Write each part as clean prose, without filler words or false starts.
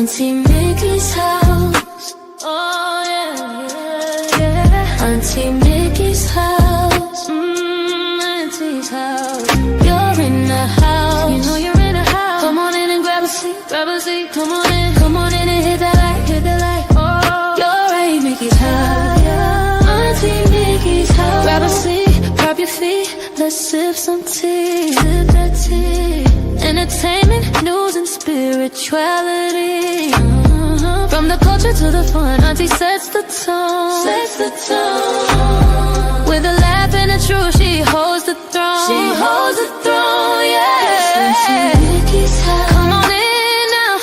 Auntie Mickey's house. Oh yeah, yeah, yeah. Auntie Mickey's house. Auntie's house. You're in the house. You know you're in the house. Come on in and grab a seat, grab a seat. Come on in and hit that light, hit that light. Oh, you're Aunt Mickey's house. Yeah. Auntie Mickey's house. Grab a seat, grab your feet. Let's sip some tea, sip that tea. Entertainment, news, and spirituality. From the culture to the fun, Auntie sets the tone. Sets the tone. With a laugh and a truth, she holds the throne. She holds the throne, yeah. Auntie Mickey's house. Come on in now.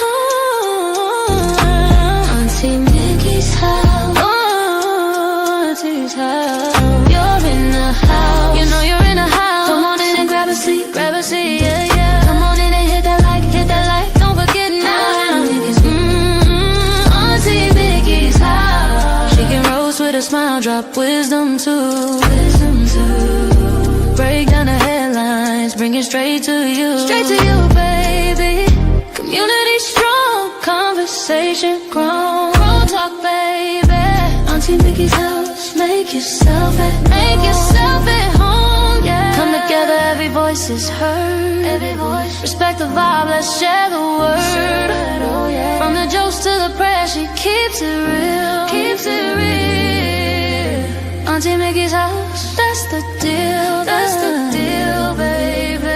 Auntie Mickey's house. Oh, Auntie's house. You're in the house. You know you're in the house. Come on in and grab a seat, yeah, yeah. Come on in and hit that light, don't forget now. Auntie Mickey's house. She can roast with a smile, drop wisdom too. Break down the headlines, bring it straight to you. Straight to you, baby. Community strong, conversation grown. Roll talk, baby. Auntie Mickey's house. Make yourself at home, yeah. Come together, every voice is heard. Every voice. Respect the vibe, let's share the word. Oh, yeah. From the jokes to the prayers, she keeps it real. Keeps it real. Auntie Mickey's house, that's the deal. That's the deal, baby.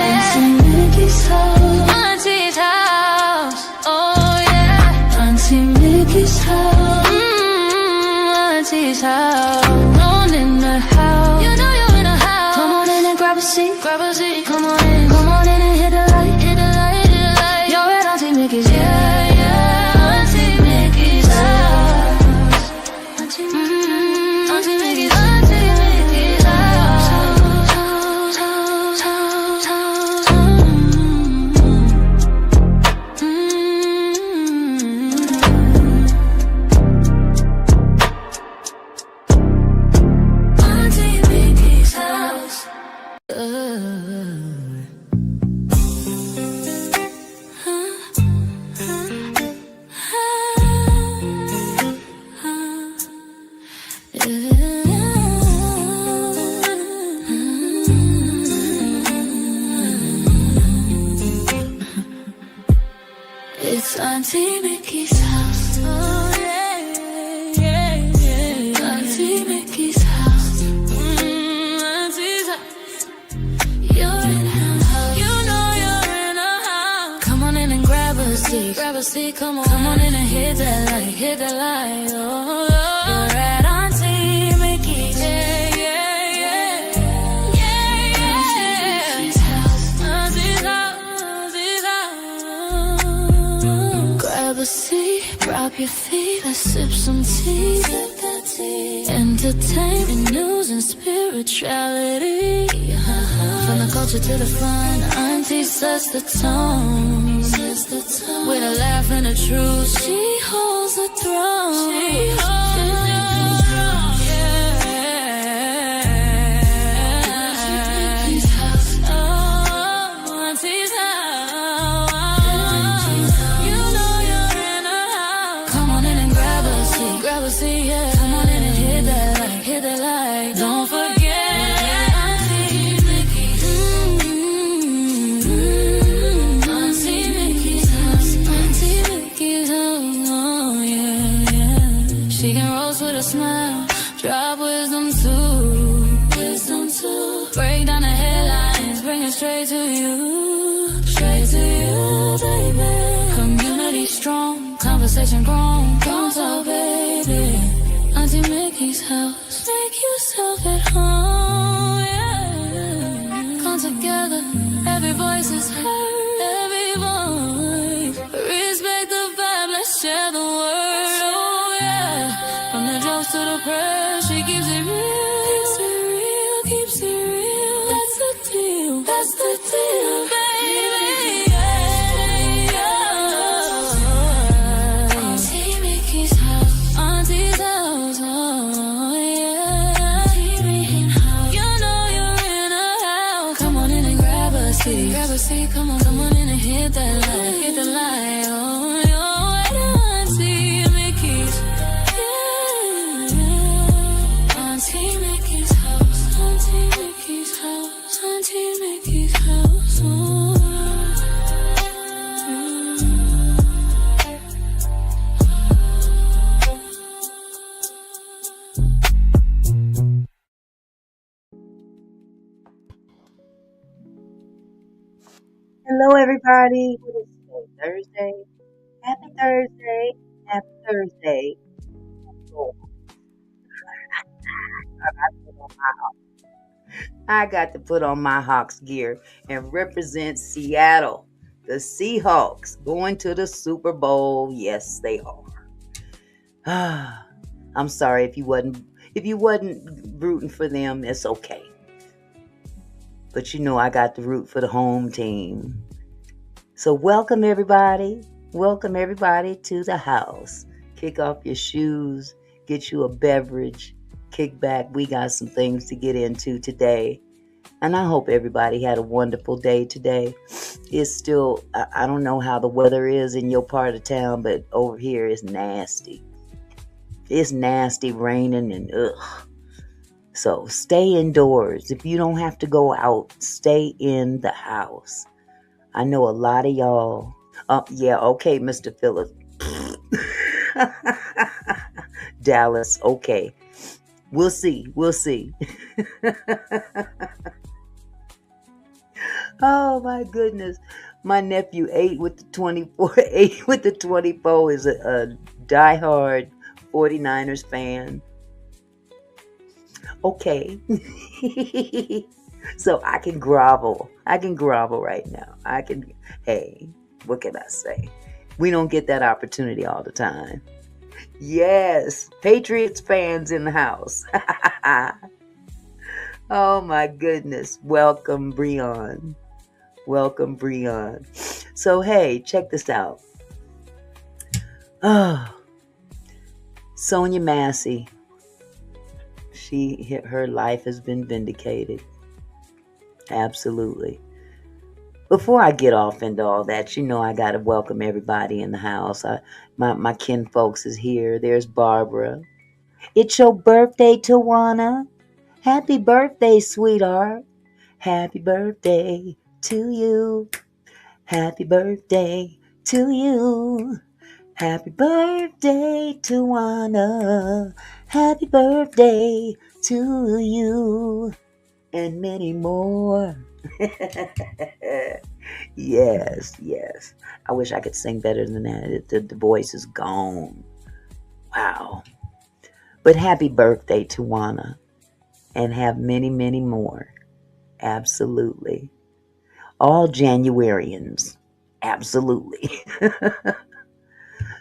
Auntie Mickey's house. Auntie's house. Oh yeah. Auntie Mickey's house. Auntie's house. On in the house. You know you're in the house. Come on in and grab a seat, grab a seat. Come on in and hit the light, hit the light, hit the light. You're at Auntie Mickey's, yeah, yeah. Auntie Mickey's house. Auntie Mickey's, Auntie Mickey's house. Auntie Mickey's house. It's Auntie Mickey's house. Oh yeah, yeah, yeah. Auntie Mickey's house. Auntie's house. You're in her house. You know you're in her house. Come on in and grab a seat, grab a seat. Come on in and hit that light, hit that light. Oh, you're at Auntie Mickey's. Yeah, yeah, yeah, yeah, yeah. Auntie's house. Auntie's house. Auntie's house. Grab a seat, drop your feet, let's sip some tea. Sip that tea. Entertainment, news, and spirituality. From the culture to the fun, Auntie sets the tone. Sets the tone. With a laugh and a truth, she holds the throne. She holds the throne, yeah. Auntie's house. Oh, Auntie's house. You know you're in a house. Come on in and grab a seat, yeah. Come on in and hit that light, don't forget. Auntie Mickey's. Auntie Mickey's house. Auntie Mickey's house. Oh yeah, yeah. She can roast with a smile, drop wisdom too. Wisdom too. Break down the headlines, bring it straight to you. Straight to you, baby. Community strong, conversation grown. Don't talk, baby. Auntie Mickey's house. Make yourself at home, yeah. Come together, every voice is heard. Every voice. Respect the vibe, let's share the word, oh yeah. From the jokes to the prayers, she keeps it real. Keeps it real, keeps it real. That's the deal, that's the deal, baby. Auntie Mickey's house. Auntie's house, oh yeah. Auntie Mickey's house. You know you're in a house. Come on in and grab a seat, grab a see, come on in and hit that light. Hit the light, oh, you're right, Auntie Mickey's. Yeah. Auntie Mickey's house, Auntie Mickey's house, Auntie Mickey's house, oh. Hello, everybody. What is today? Thursday. Happy Thursday. Happy Thursday. Oh, I got to put on my Hawks gear and represent Seattle. The Seahawks going to the Super Bowl. Yes, they are. I'm sorry if you wasn't rooting for them. It's okay. But you know I got to root for the home team. So welcome everybody. Welcome everybody to the house. Kick off your shoes, get you a beverage, kick back. We got some things to get into today. And I hope everybody had a wonderful day today. It's still, I don't know how the weather is in your part of town, but over here it's nasty. It's nasty, raining and ugh. So stay indoors. If you don't have to go out, stay in the house. I know a lot of y'all. Yeah, okay, Mr. Phillips. Dallas, okay. We'll see. Oh my goodness. My nephew 8 with the 24 is a diehard 49ers fan. Okay. So I can grovel right now. Hey, what can I say? We don't get that opportunity all the time. Yes, Patriots fans in the house. Oh my goodness. Welcome, Breon. So hey, check this out. Sonya Massey. Her life has been vindicated. Absolutely. Before I get off into all that, you know I got to welcome everybody in the house. My kin folks is here. There's Barbara. It's your birthday, Tawana. Happy birthday, sweetheart. Happy birthday to you. Happy birthday to you. Happy birthday, Tawana. Happy birthday to you. And many more. Yes. I wish I could sing better than that. The voice is gone. Wow. But happy birthday, Tawana. And have many, many more. Absolutely. All Januarians. Absolutely.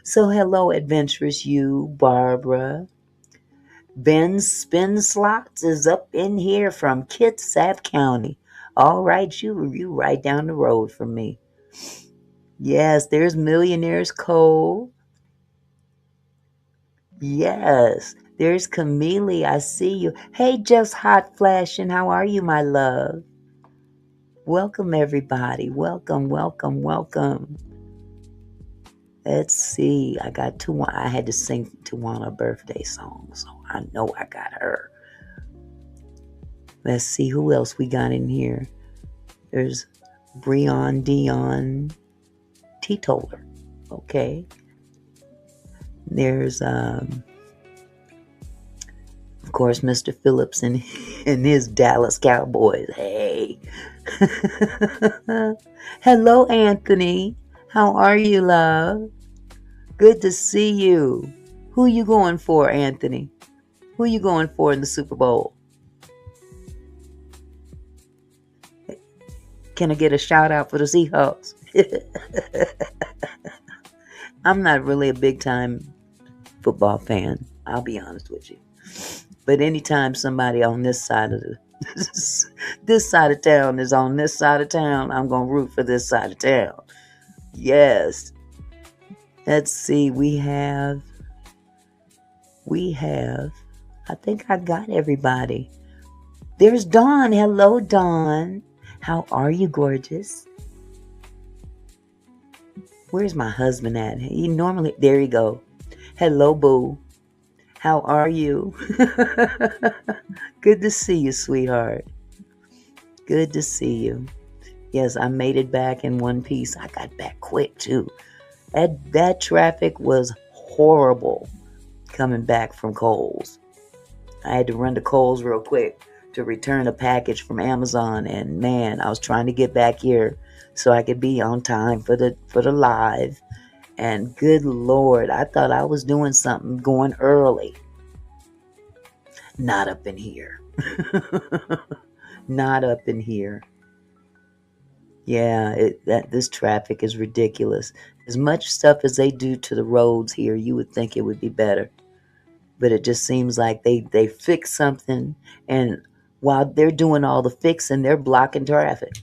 So hello, adventurous you, Barbara. Ben Spin Slots is up in here from Kitsap County. All right, you right down the road from me. Yes, there's Millionaires Cove. Yes, there's Camille. I see you. Hey, just hot flashing. How are you, my love? Welcome, everybody. Welcome. Let's see. I had to sing Tawana a birthday song, so I know I got her. Let's see who else we got in here. There's Breon Dion Teetotaler. Okay. There's of course Mr. Phillips and his Dallas Cowboys. Hey. Hello, Anthony. How are you, love? Good to see you. Who you going for, Anthony? Who you going for in the Super Bowl? Can I get a shout out for the Seahawks? I'm not really a big time football fan. I'll be honest with you. But anytime somebody on this side of town is on this side of town, I'm gonna root for this side of town. Yes. Let's see. We have. I think I got everybody. There's Dawn. Hello, Dawn. How are you, gorgeous? Where's my husband at? He normally, there you go. Hello, boo. How are you? Good to see you, sweetheart. Good to see you. Yes, I made it back in one piece. I got back quick too. That traffic was horrible coming back from Kohl's. I had to run to Kohl's real quick to return a package from Amazon, and man, I was trying to get back here so I could be on time for the live. And good Lord, I thought I was doing something going early. Not up in here. Not up in here. Yeah, this traffic is ridiculous. As much stuff as they do to the roads here, you would think it would be better. But it just seems like they fix something, and while they're doing all the fixing, they're blocking traffic.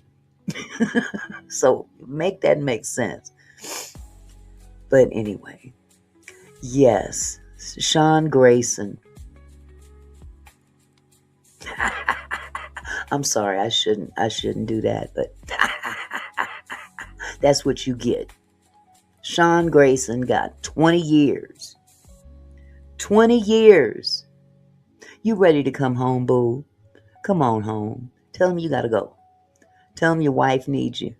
So make that make sense. But anyway, yes, Sean Grayson. I'm sorry, I shouldn't do that, but that's what you get. Sean Grayson got 20 years. 20 years. You ready to come home, boo? Come on home. Tell him you gotta go. Tell him your wife needs you.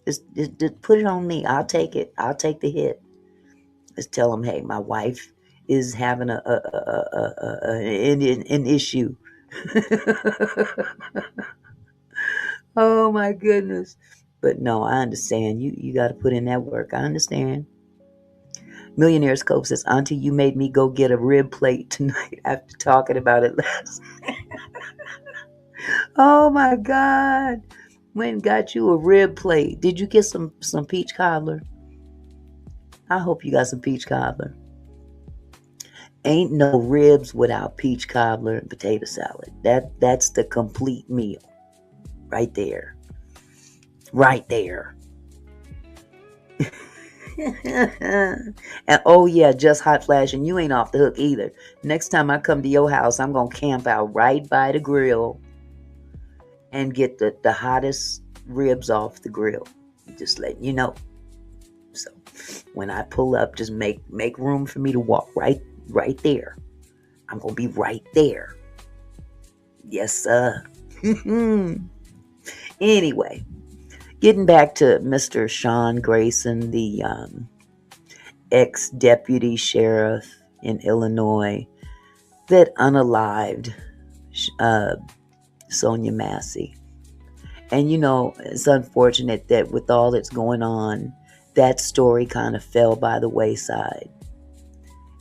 Just put it on me. I'll take it. I'll take the hit. Just tell him, hey, my wife is having an issue. Oh my goodness. But no, I understand. You got to put in that work. I understand. Millionaire Scope says, Auntie, you made me go get a rib plate tonight after talking about it last night. Oh my God. Went and got you a rib plate. Did you get some peach cobbler? I hope you got some peach cobbler. Ain't no ribs without peach cobbler and potato salad. That's the complete meal. Right there. Right there. And oh yeah, just hot flash, and you ain't off the hook either. Next time I come to your house, I'm gonna camp out right by the grill and get the hottest ribs off the grill. Just letting you know. So when I pull up, just make room for me to walk right there. I'm gonna be right there. Yes, sir. Anyway, getting back to Mr. Sean Grayson, the ex-deputy sheriff in Illinois that unalived Sonya Massey. And you know, it's unfortunate that with all that's going on, that story kind of fell by the wayside.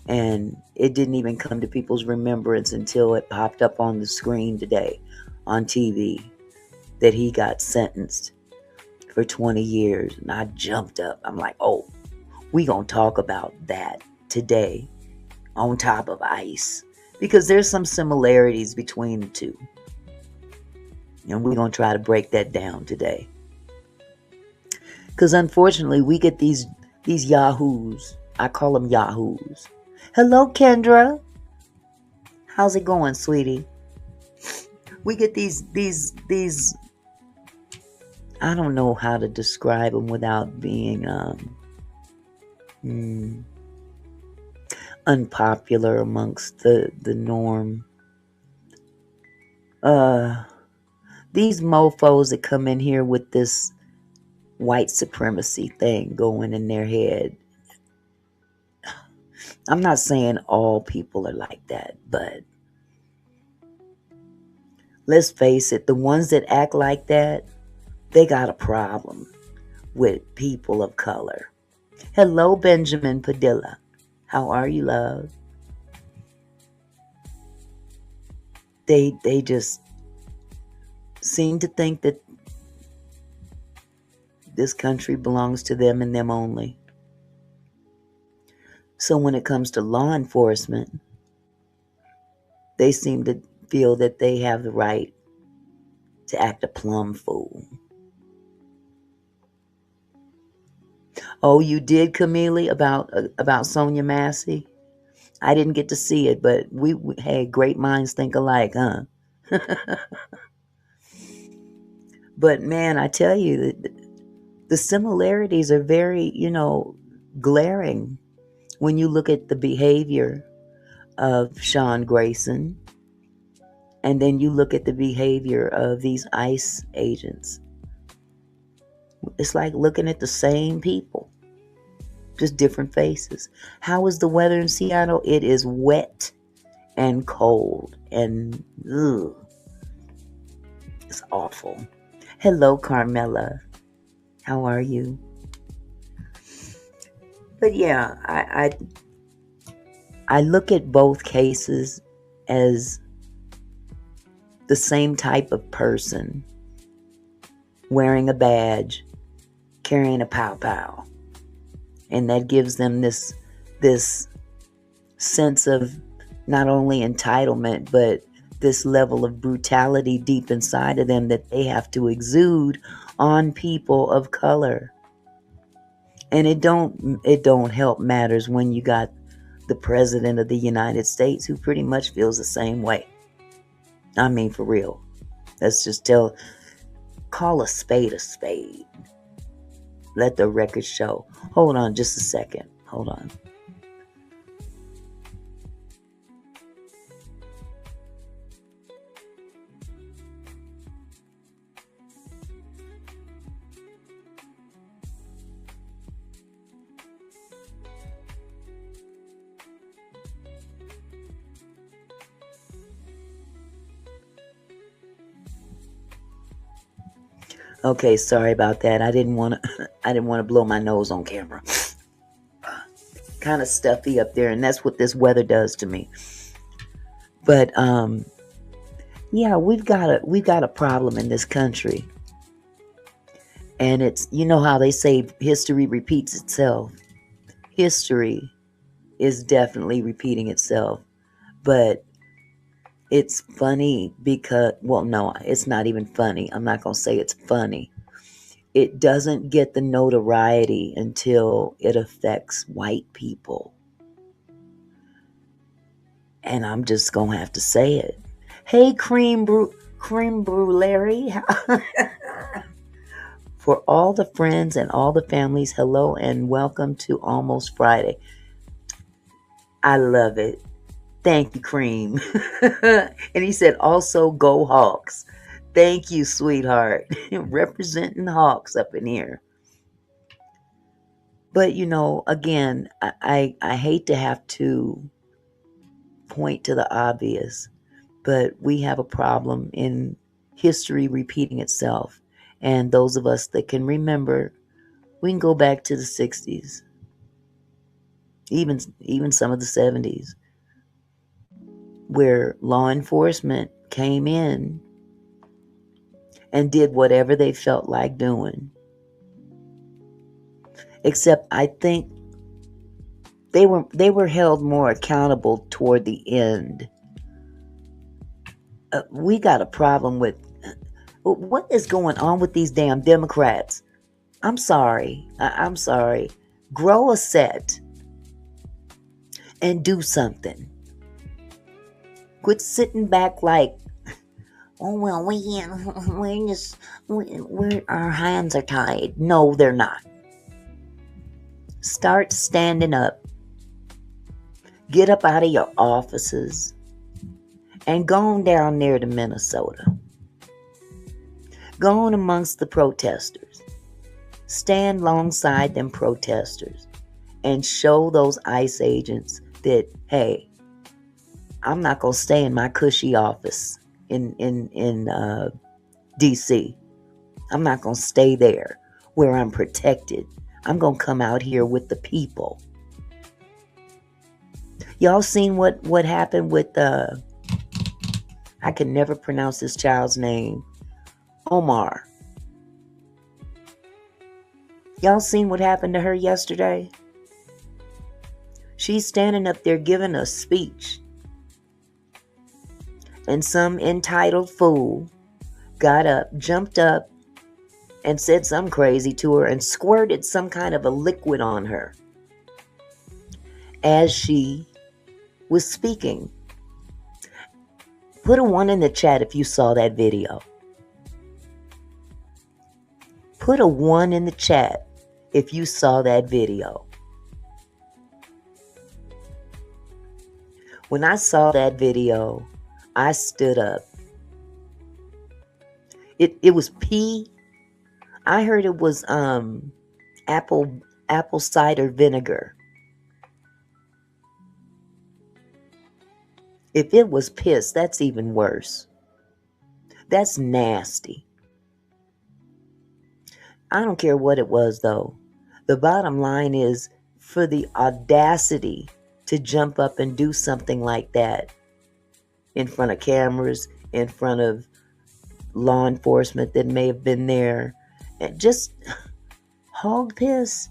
And it didn't even come to people's remembrance until it popped up on the screen today on TV that he got sentenced for 20 years. And I jumped up. I'm like, oh, we gonna talk about that today on Top of Ice, because there's some similarities between the two. And we're gonna try to break that down today. Because unfortunately, we get these yahoos. I call them yahoos. Hello, Kendra. How's it going, sweetie? We get these I don't know how to describe them without being unpopular amongst the norm. These mofos that come in here with this white supremacy thing going in their head. I'm not saying all people are like that, but let's face it, the ones that act like that, they got a problem with people of color. Hello, Benjamin Padilla. How are you, love? They just seem to think that this country belongs to them and them only. So when it comes to law enforcement, they seem to feel that they have the right to act a plumb fool. Oh, you did, Camille, about Sonya Massey? I didn't get to see it, but we hey, great minds think alike, huh? But man, I tell you, The similarities are very, glaring when you look at the behavior of Sean Grayson, and then you look at the behavior of these ICE agents. It's like looking at the same people, just different faces. How is the weather in Seattle? It is wet and cold, and it's awful. Hello, Carmela. How are you? But yeah, I look at both cases as the same type of person wearing a badge, carrying a pow-pow. And that gives them this sense of not only entitlement, but this level of brutality deep inside of them that they have to exude on people of color. And it don't help matters when you got the President of the United States who pretty much feels the same way. I mean, for real. Let's just call a spade a spade. Let the record show. Hold on just a second. Hold on. Okay, sorry about that. I didn't want to blow my nose on camera. Kind of stuffy up there, and that's what this weather does to me. But yeah, we've got a problem in this country. And it's, how they say history repeats itself. History is definitely repeating itself. But it's funny because, well, no, it's not even funny. I'm not going to say it's funny. It doesn't get the notoriety until it affects white people. And I'm just going to have to say it. Hey, Cream Brulee. For all the friends and all the families, hello and welcome to Almost Friday. I love it. Thank you, Cream. And he said, also go Hawks. Thank you, sweetheart. Representing Hawks up in here. But, again, I hate to have to point to the obvious, but we have a problem in history repeating itself. And those of us that can remember, we can go back to the 60s, even some of the 70s. Where law enforcement came in and did whatever they felt like doing. Except I think they were held more accountable toward the end. We got a problem with what is going on with these damn Democrats. I'm sorry. I'm sorry. Grow a set and do something. Quit sitting back like, oh well, our hands are tied. No, they're not. Start standing up. Get up out of your offices and go on down there to Minnesota. Go on amongst the protesters. Stand alongside them protesters and show those ICE agents that, hey, I'm not going to stay in my cushy office in D.C. I'm not going to stay there where I'm protected. I'm going to come out here with the people. Y'all seen what happened with I can never pronounce this child's name. Omar. Y'all seen what happened to her yesterday? She's standing up there giving a speech. And some entitled fool got up, jumped up, and said something crazy to her and squirted some kind of a liquid on her as she was speaking. Put a 1 in the chat if you saw that video. Put a 1 in the chat if you saw that video. When I saw that video, I stood up. It was pea. I heard it was apple cider vinegar. If it was piss, that's even worse. That's nasty. I don't care what it was, though. The bottom line is, for the audacity to jump up and do something like that in front of cameras, in front of law enforcement that may have been there, and just hog piss.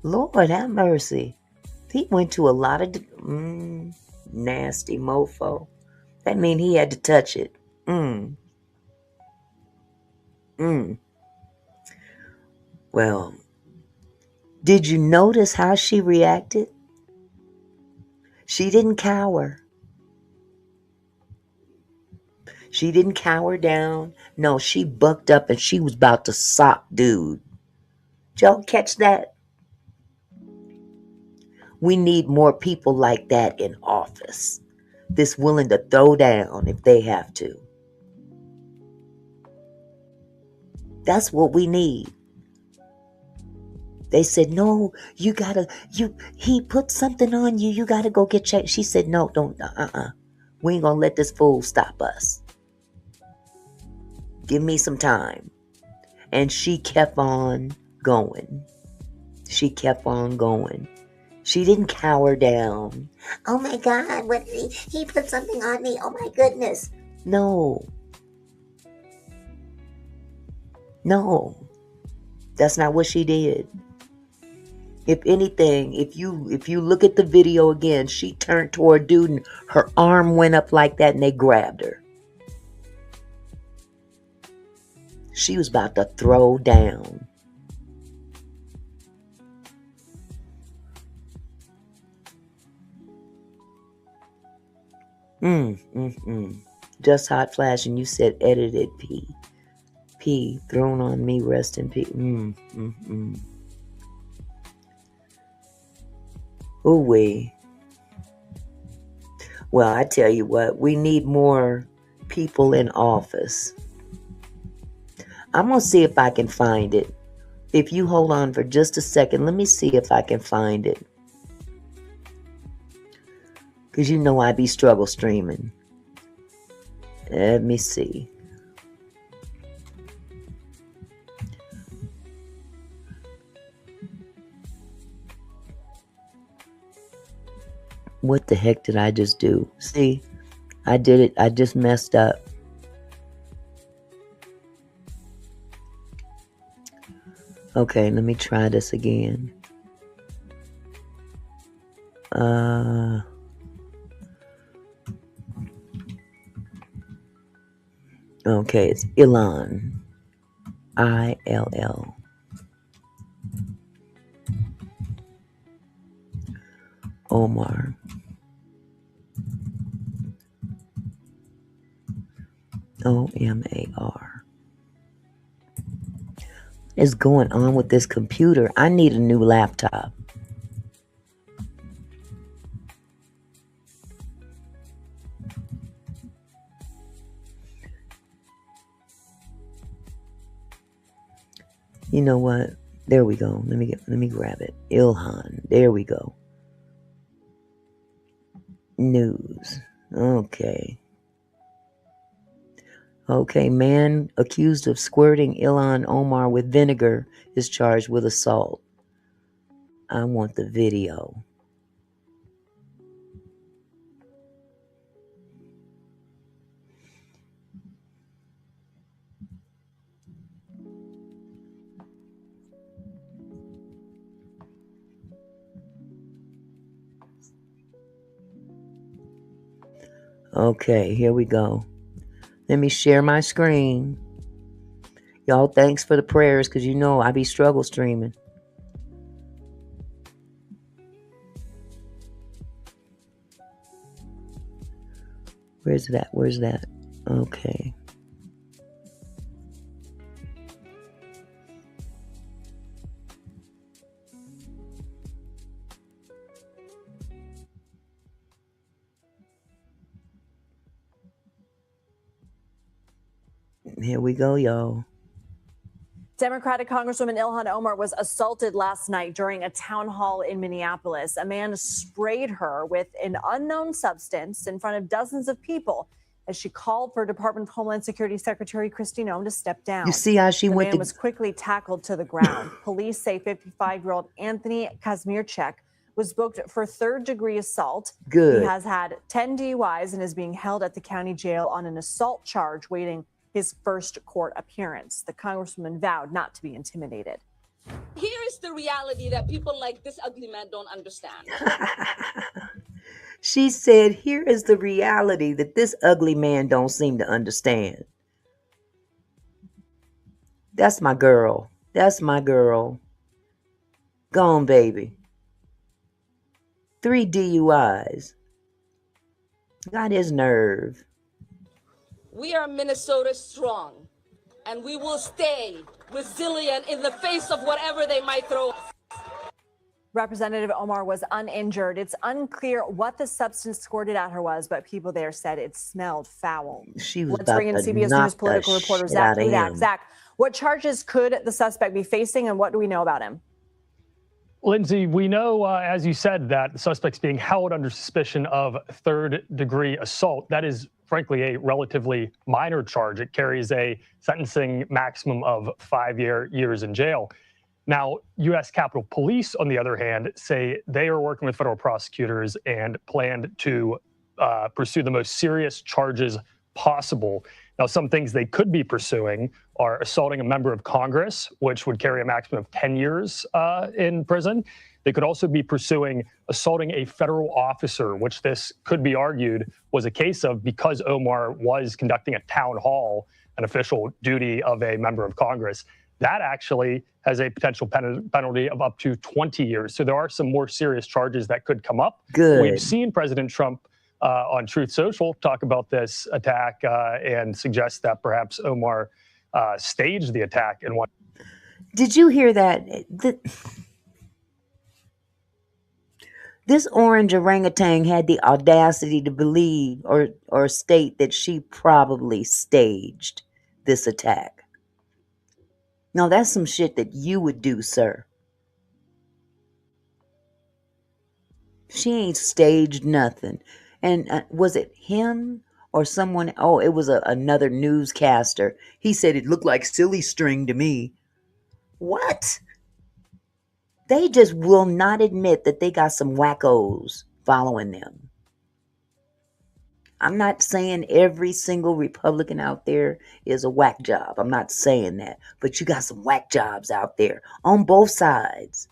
Lord have mercy. He went to a lot of nasty mofo. That mean he had to touch it. Well, did you notice how she reacted? She didn't cower. She didn't cower down. No, she bucked up and she was about to sock dude. Did y'all catch that? We need more people like that in office. This willing to throw down if they have to. That's what we need. They said, no, he put something on you. You gotta go get checked. She said, no, don't, we ain't gonna let this fool stop us. Give me some time. And she kept on going. She kept on going. She didn't cower down. Oh my God, what did he put something on me. Oh my goodness. No. That's not what she did. If anything, if you look at the video again, she turned toward dude and her arm went up like that and they grabbed her. She was about to throw down. Just hot flash, and you said edited P. P thrown on me, rest in peace. Ooh wee. Well, I tell you what, we need more people in office. I'm going to see if I can find it. If you hold on for just a second, let me see if I can find it. Because you know I be struggle streaming. Let me see. What the heck did I just do? See, I did it. I just messed up. Okay, let me try this again. Okay, it's Ill. I-L-L. Omar. O-M-A-R. What's going on with this computer? I need a new laptop. You know what? There we go. Let me grab it. Ilhan. There we go. News. Okay. Okay, man accused of squirting Ilhan Omar with vinegar is charged with assault. I want the video. Okay, here we go. Let me share my screen. Y'all, thanks for the prayers, because you know I be struggle streaming. Where's that? Where's that? Okay. Here we go, y'all. Democratic Congresswoman Ilhan Omar was assaulted last night during a town hall in Minneapolis. A man sprayed her with an unknown substance in front of dozens of people as she called for Department of Homeland Security Secretary Kristi Noem to step down. You see how she the went man was quickly tackled to the ground. Police say 55-year-old Anthony Kazmierczak was booked for third-degree assault. Good. He has had 10 DUIs and is being held at the county jail on an assault charge, waiting his first court appearance. The Congresswoman vowed not to be intimidated. Here is the reality that people like this ugly man don't understand. She said, here is the reality that this ugly man don't seem to understand. That's my girl. That's my girl. Gone, baby. 3 DUIs. Got his nerve. We are Minnesota strong, and we will stay resilient in the face of whatever they might throw. Representative Omar was uninjured. It's unclear what the substance squirted at her was, but people there said it smelled foul. She was Let's bring in CBS News political reporter Zach Hudak. Zach, what charges could the suspect be facing, and what do we know about him? Lindsay, we know, as you said, that the suspect's being held under suspicion of third-degree assault. That is, frankly, a relatively minor charge. It carries a sentencing maximum of 5 years in jail. Now, U.S. Capitol Police, on the other hand, say they are working with federal prosecutors and plan to pursue the most serious charges possible. Now, some things they could be pursuing are assaulting a member of Congress, which would carry a maximum of 10 years in prison. They could also be pursuing assaulting a federal officer, which this could be argued was a case of because Omar was conducting a town hall, an official duty of a member of Congress. That actually has a potential penalty of up to 20 years. So there are some more serious charges that could come up. Good. We've seen President Trump on Truth Social talk about this attack and suggest that perhaps Omar staged the attack. And what? Did you hear that? This orange orangutan had the audacity to believe or state that she probably staged this attack. Now, that's some shit that you would do, sir. She ain't staged nothing. And was it him or someone? Oh, it was another newscaster. He said it looked like silly string to me. What? They just will not admit that they got some wackos following them. I'm not saying every single Republican out there is a whack job. I'm not saying that. But you got some whack jobs out there on both sides.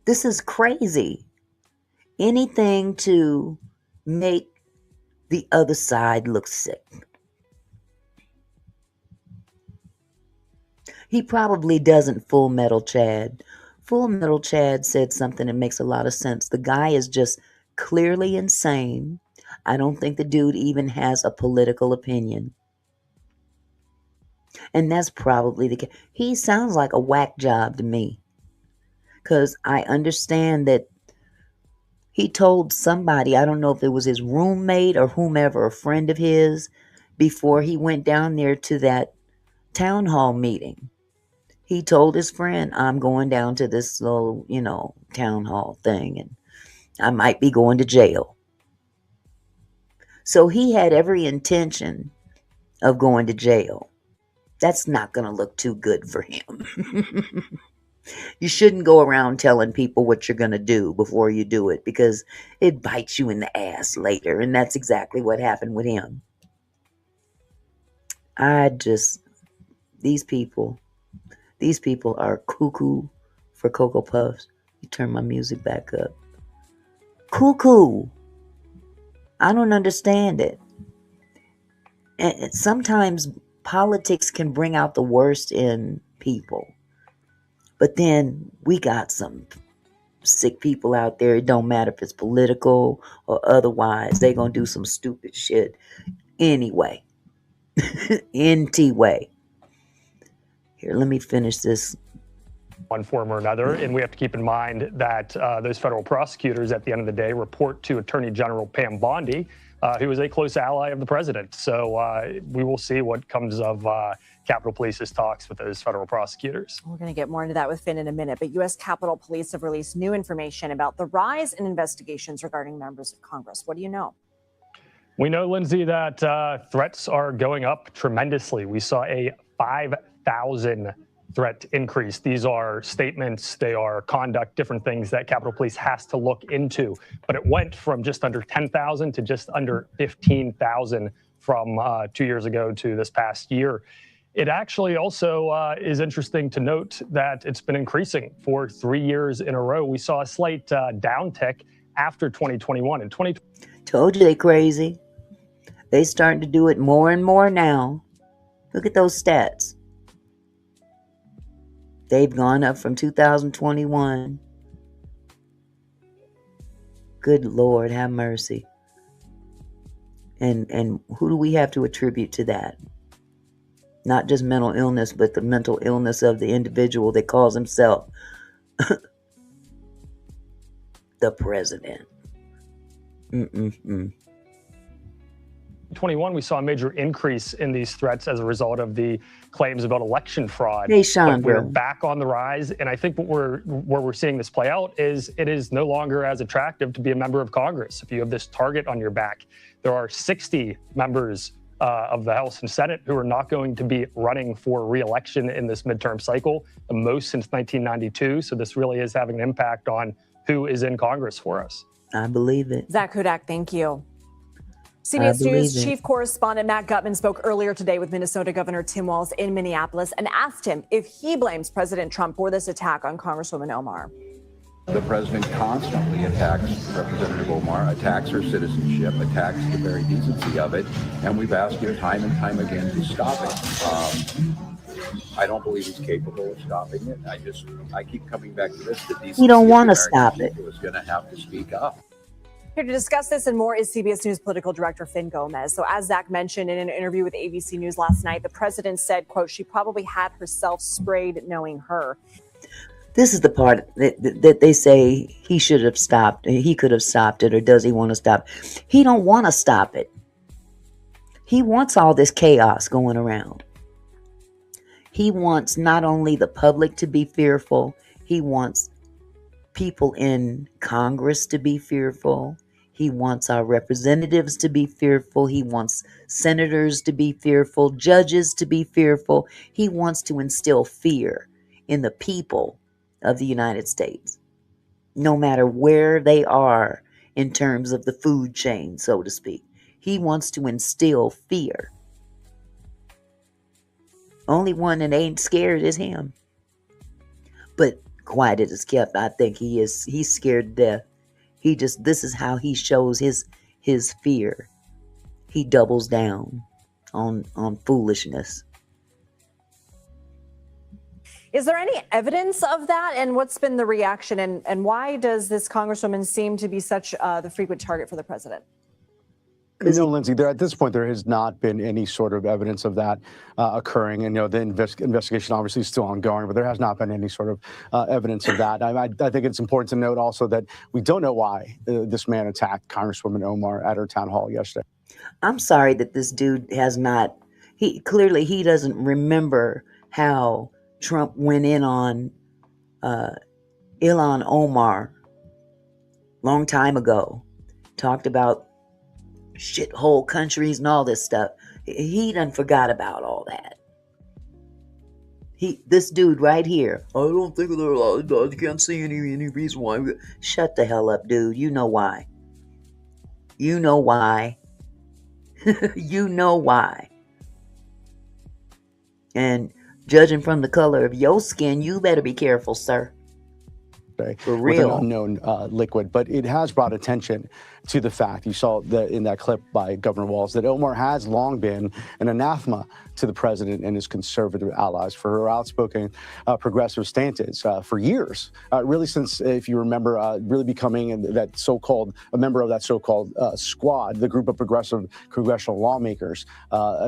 This is crazy. Anything to make the other side look sick. He probably doesn't. Full Metal Chad. Full Metal Chad said something that makes a lot of sense. The guy is just clearly insane. I don't think the dude even has a political opinion. And that's probably the case. He sounds like a whack job to me. Because I understand that he told somebody, I don't know if it was his roommate or whomever, a friend of his, before he went down there to that town hall meeting. He told his friend, I'm going down to this little, town hall thing, and I might be going to jail. So he had every intention of going to jail. That's not going to look too good for him. You shouldn't go around telling people what you're going to do before you do it, because it bites you in the ass later, and that's exactly what happened with him. These people are cuckoo for Cocoa Puffs. You turn my music back up. Cuckoo. I don't understand it. And sometimes politics can bring out the worst in people. But then we got some sick people out there. It don't matter if it's political or otherwise. They're going to do some stupid shit anyway. NT way. Here, let me finish this one form or another. And we have to keep in mind that those federal prosecutors at the end of the day report to Attorney General Pam Bondi, who is a close ally of the president. So we will see what comes of Capitol Police's talks with those federal prosecutors. We're going to get more into that with Finn in a minute, but U.S. Capitol Police have released new information about the rise in investigations regarding members of Congress. What do you know? We know, Lindsay, that threats are going up tremendously. We saw a 5,000 threat increase. These are statements, they are conduct, different things that Capitol Police has to look into. But it went from just under 10,000 to just under 15,000 from 2 years ago to this past year. It actually also is interesting to note that it's been increasing for 3 years in a row. We saw a slight downtick after 2021. Told you they crazy. They starting to do it more and more now. Look at those stats. They've gone up from 2021. Good Lord, have mercy. And who do we have to attribute to that? Not just mental illness, but the mental illness of the individual that calls himself the president. 2021, we saw a major increase in these threats as a result of the claims about election fraud. Hey, Sean, but we're back on the rise, and I think where we're seeing this play out is it is no longer as attractive to be a member of Congress. If you have this target on your back, there are 60 members of the House and Senate who are not going to be running for re-election in this midterm cycle, the most since 1992. So this really is having an impact on who is in Congress for us. I believe it. Zach Hudak, thank you. CBS News chief correspondent Matt Gutman spoke earlier today with Minnesota Governor Tim Walz in Minneapolis and asked him if he blames President Trump for this attack on Congresswoman Omar. The president constantly attacks Representative Omar, attacks her citizenship, attacks the very decency of it, and we've asked him time and time again to stop it. I don't believe he's capable of stopping it. I keep coming back to this. The decency You don't want to of the stop American it. people is going to have to speak up. Here to discuss this and more is CBS News political director Finn Gomez. So as Zach mentioned in an interview with ABC News last night, the president said, quote, she probably had herself sprayed knowing her. This is the part that they say he should have stopped. He could have stopped it, or does he want to stop? He don't want to stop it. He wants all this chaos going around. He wants not only the public to be fearful, he wants people in Congress to be fearful. He wants our representatives to be fearful. He wants senators to be fearful, judges to be fearful. He wants to instill fear in the people of the United States, no matter where they are in terms of the food chain, so to speak. He wants to instill fear. Only one that ain't scared is him. But quiet it is kept. I think he's scared to death. This is how he shows his fear. He doubles down on foolishness. Is there any evidence of that? And what's been the reaction? And why does this Congresswoman seem to be such the frequent target for the president? You know, Lindsay, at this point, there has not been any sort of evidence of that occurring. And, the investigation obviously is still ongoing, but there has not been any sort of evidence of that. I think it's important to note also that we don't know why this man attacked Congresswoman Omar at her town hall yesterday. I'm sorry that this dude has not, he doesn't remember how Trump went in on Ilhan Omar long time ago, talked about shithole countries and all this stuff. He done forgot about all that. This dude right here, I don't think I can't see any reason why. Shut the hell up, dude. You know why. You know why. You know why. And judging from the color of your skin, you better be careful, sir. yesterday For with an real. unknown liquid. But it has brought attention to the fact, you saw in that clip by Governor Walz, that Omar has long been an anathema to the president and his conservative allies for her outspoken progressive stances for years, really since, if you remember, really becoming that so-called, a member of that so-called squad, the group of progressive congressional lawmakers.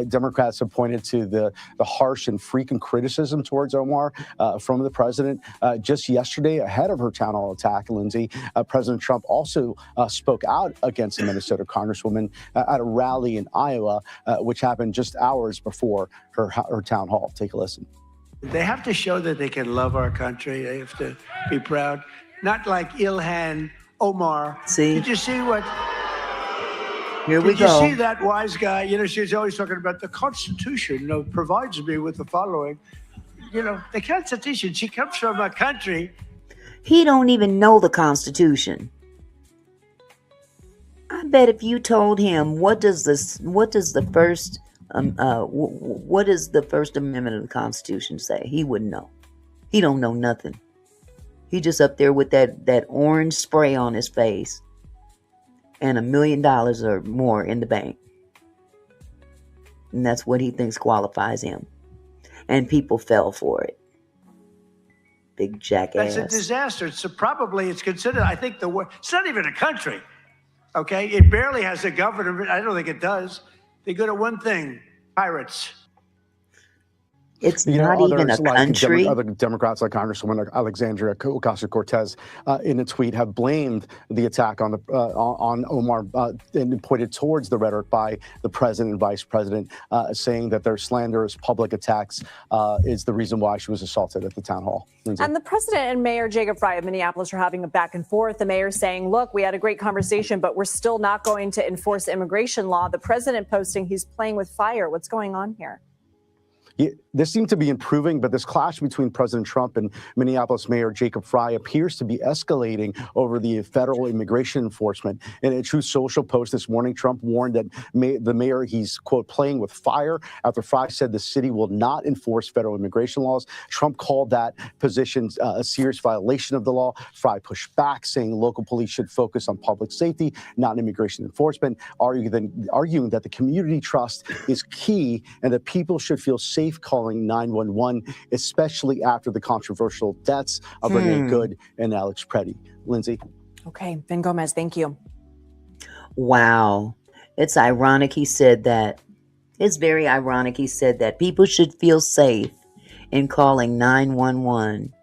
Democrats have pointed to the harsh and frequent criticism towards Omar from the president. Just yesterday, ahead of her town hall attack, Lindsay, President Trump also spoke out against the Minnesota congresswoman at a rally in Iowa, which happened just hours before her town hall. Take a listen. They have to show that they can love our country. They have to be proud. Not like Ilhan Omar. See? Did you see what? Here we Did you go. see that wise guy? You know, she's always talking about the Constitution, you know, provides me with the following. You know, the Constitution, she comes from a country. He don't even know the Constitution. I bet if you told him what is the First Amendment of the Constitution say, he wouldn't know. He don't know nothing. He just up there with that orange spray on his face and $1 million or more in the bank. And that's what he thinks qualifies him. And people fell for it. Big jackass. That's a disaster. It's considered, I think, it's not even a country. Okay, it barely has a government. I don't think it does. They're good at one thing: pirates. It's not even a country. Other Democrats like Congresswoman Alexandria Ocasio-Cortez in a tweet have blamed the attack on Omar and pointed towards the rhetoric by the president and vice president, saying that their slanderous public attacks is the reason why she was assaulted at the town hall. Lindsay. And the president and Mayor Jacob Frey of Minneapolis are having a back and forth. The mayor saying, look, we had a great conversation, but we're still not going to enforce immigration law. The president posting he's playing with fire. What's going on here? This seemed to be improving, but this clash between President Trump and Minneapolis Mayor Jacob Frey appears to be escalating over the federal immigration enforcement. In a Truth Social post this morning, Trump warned that the mayor, he's, quote, playing with fire after Frey said the city will not enforce federal immigration laws. Trump called that position a serious violation of the law. Frey pushed back, saying local police should focus on public safety, not immigration enforcement, arguing that the community trust is key and that people should feel safe calling 911, especially after the controversial deaths of Renee Good and Alex Pretti. Lindsay. Okay, Vin Gomez, thank you. Wow. It's ironic he said that. It's very ironic he said that people should feel safe in calling 911.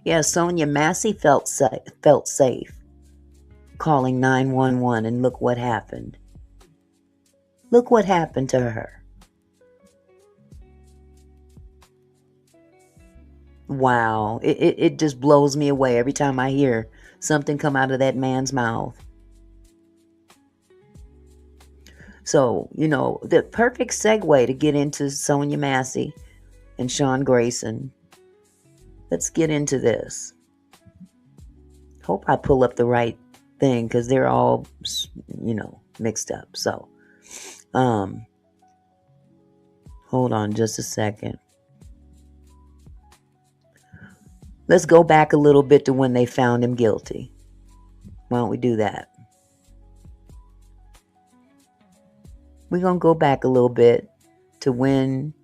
Yeah, Sonya Massey felt safe calling 911, and look what happened. Look what happened to her. Wow, it just blows me away every time I hear something come out of that man's mouth. So, you know, the perfect segue to get into Sonya Massey and Sean Grayson. Let's get into this. Hope I pull up the right thing because they're all, you know, mixed up. So, hold on just a second. Let's go back a little bit to when they found him guilty. Why don't we do that? We're going to go back a little bit to when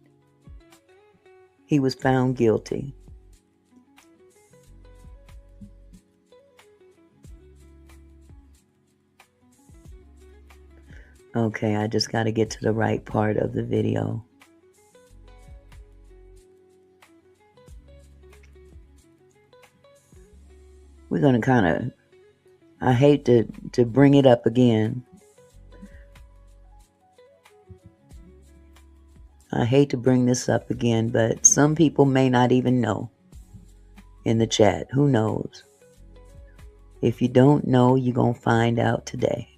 he was found guilty. Okay, I just got to get to the right part of the video. We're going to kind of, I hate to bring it up again. I hate to bring this up again, but some people may not even know in the chat. Who knows? If you don't know, you're going to find out today.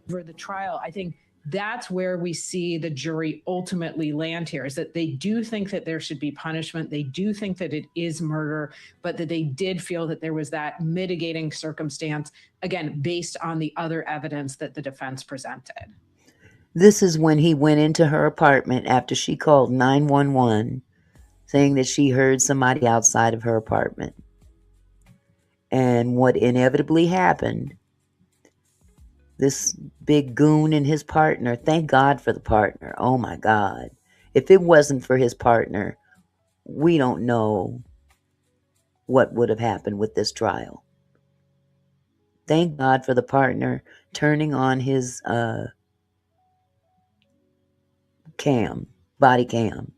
For the trial, I think that's where we see the jury ultimately land here, is that they do think that there should be punishment. They do think that it is murder, but that they did feel that there was that mitigating circumstance, again, based on the other evidence that the defense presented. This is when he went into her apartment after she called 911 saying that she heard somebody outside of her apartment. And what inevitably happened, this big goon and his partner, thank God for the partner. Oh my God. If it wasn't for his partner, we don't know what would have happened with this trial. Thank God for the partner turning on his body cam.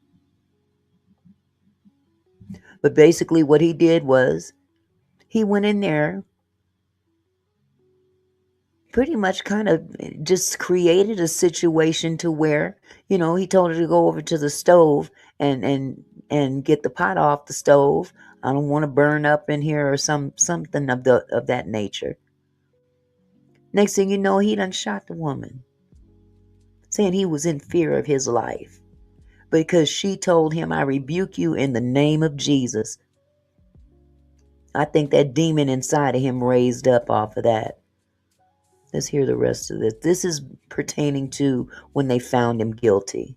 But basically what he did was he went in there, pretty much kind of just created a situation to where, he told her to go over to the stove and get the pot off the stove. I don't want to burn up in here or something of that nature. Next thing you know, he done shot the woman, saying he was in fear of his life because she told him, "I rebuke you in the name of Jesus." I think that demon inside of him raised up off of that. Let's hear the rest of this. This is pertaining to when they found him guilty.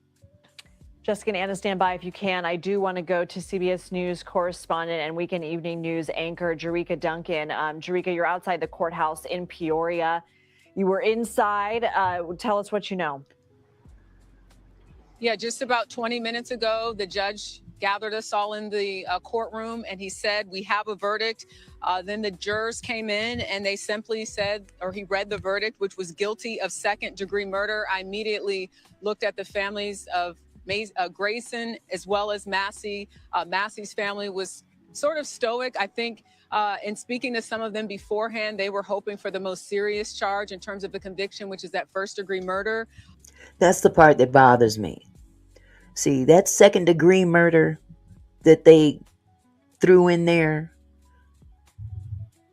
Jessica and Anna, stand by if you can. I do want to go to CBS News correspondent and Weekend Evening News anchor Jerika Duncan. Jerika, you're outside the courthouse in Peoria. You were inside. Tell us what you know. Yeah, just about 20 minutes ago, the judge gathered us all in the courtroom and he said, "We have a verdict." Then the jurors came in and they simply said, or he read the verdict, which was guilty of second-degree murder. I immediately looked at the families of Grayson as well as Massey. Massey's family was sort of stoic. I think in speaking to some of them beforehand, they were hoping for the most serious charge in terms of the conviction, which is that first-degree murder. That's the part that bothers me. See, that second-degree murder that they threw in there,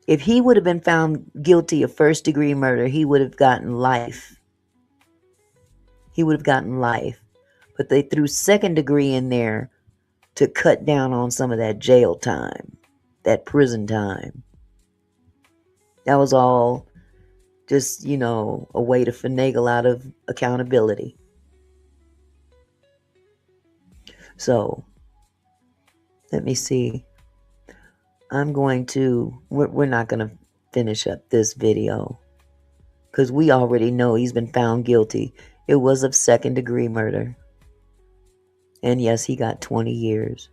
if he would have been found guilty of first-degree murder, he would have gotten life. He would have gotten life. But they threw second degree in there to cut down on some of that jail time, that prison time. That was all just, a way to finagle out of accountability. So, let me see. We're not going to finish up this video because we already know he's been found guilty. It was of second-degree murder. And yes, he got 20 years.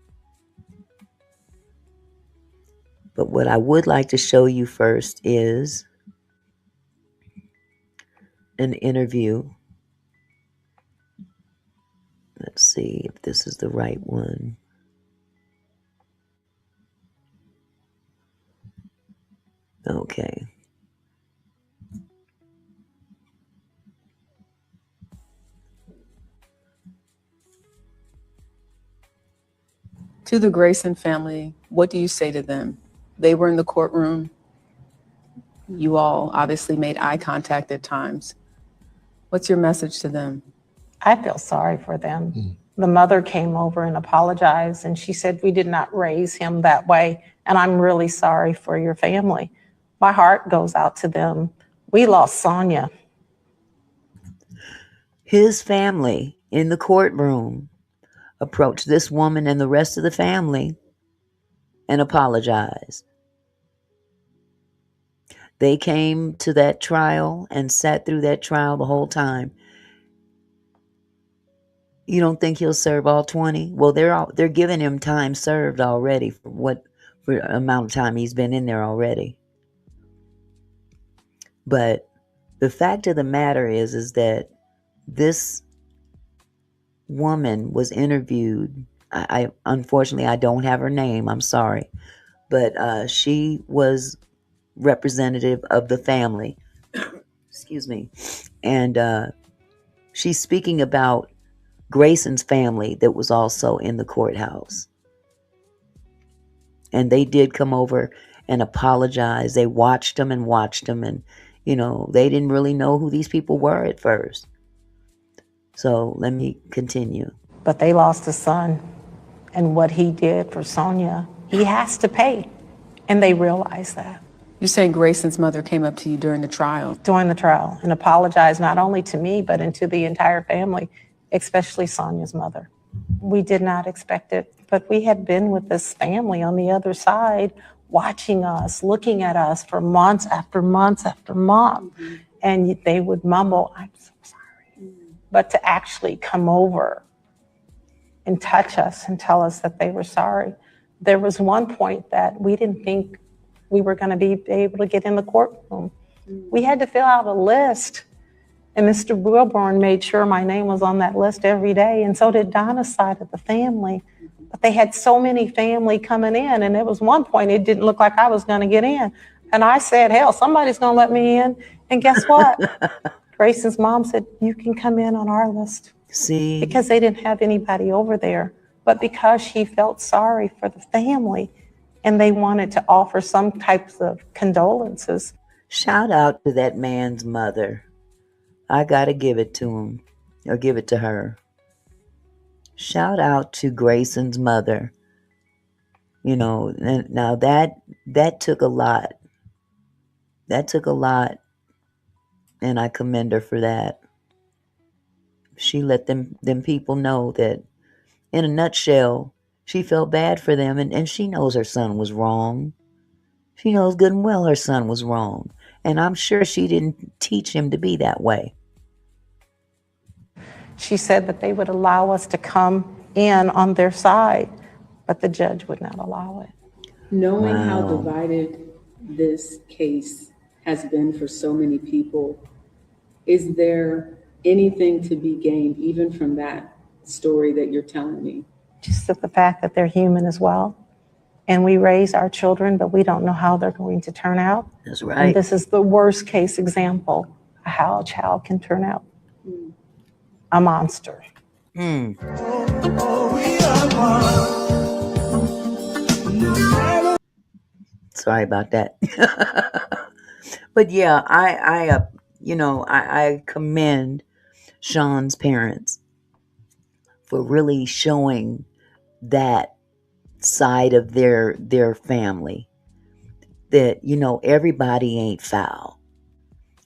But what I would like to show you first is an interview. Let's see if this is the right one. Okay. To the Grayson family, what do you say to them? They were in the courtroom. You all obviously made eye contact at times. What's your message to them? I feel sorry for them. The mother came over and apologized, and she said, "We did not raise him that way, and I'm really sorry for your family." My heart goes out to them. We lost Sonya. His family in the courtroom approached this woman and the rest of the family and apologized. They came to that trial and sat through that trial the whole time. You don't think he'll serve all 20? Well, they're giving him time served already for amount of time he's been in there already. But the fact of the matter is that this woman was interviewed. I unfortunately I don't have her name. I'm sorry, but she was representative of the family. Excuse me, and she's speaking about Grayson's family that was also in the courthouse, and they did come over and apologize. They watched them, and they didn't really know who these people were at first. So let me continue. But they lost a son, and what he did for Sonya, he has to pay, and they realize that. You're saying Grayson's mother came up to you during the trial? During the trial, and apologized not only to me, but to the entire family, especially Sonya's mother. We did not expect it. But we had been with this family on the other side, watching us, looking at us for months after months after month. And they would mumble, "I'm so sorry." But to actually come over and touch us and tell us that they were sorry. There was one point that we didn't think we were going to be able to get in the courtroom. We had to fill out a list. And Mr. Wilborn made sure my name was on that list every day, and so did Donna's side of the family. But they had so many family coming in, and there was one point it didn't look like I was going to get in. And I said, hell, somebody's going to let me in. And guess what? Grayson's mom said, you can come in on our list. See? Because they didn't have anybody over there. But because she felt sorry for the family, and they wanted to offer some types of condolences. Shout out to that man's mother. I got to give it to him, or give it to her. Shout out to Grayson's mother. You know, now that took a lot. That took a lot, and I commend her for that. She let them people know that, in a nutshell, she felt bad for them, and she knows her son was wrong. She knows good and well her son was wrong, and I'm sure she didn't teach him to be that way. She said that they would allow us to come in on their side, but the judge would not allow it. Knowing how divided this case has been for so many people, is there anything to be gained even from that story that you're telling me? Just the fact that they're human as well. And we raise our children, but we don't know how they're going to turn out. That's right. And this is the worst case example of how a child can turn out. A monster. Sorry about that. But yeah, I commend Sean's parents for really showing that side of their family, that, everybody ain't foul.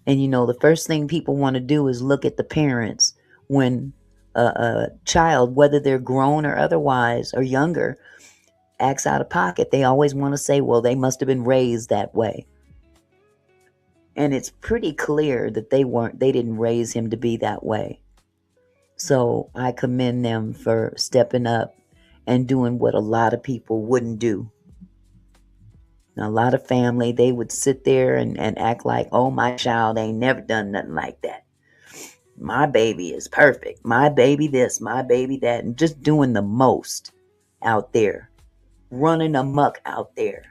And, the first thing people want to do is look at the parents when a child, whether they're grown or otherwise or younger, acts out of pocket. They always want to say, well, they must have been raised that way. And it's pretty clear that they didn't raise him to be that way. So I commend them for stepping up and doing what a lot of people wouldn't do. Now, a lot of family, they would sit there and act like, oh, my child ain't never done nothing like that. My baby is perfect. My baby this, my baby that. And just doing the most out there. Running amok out there.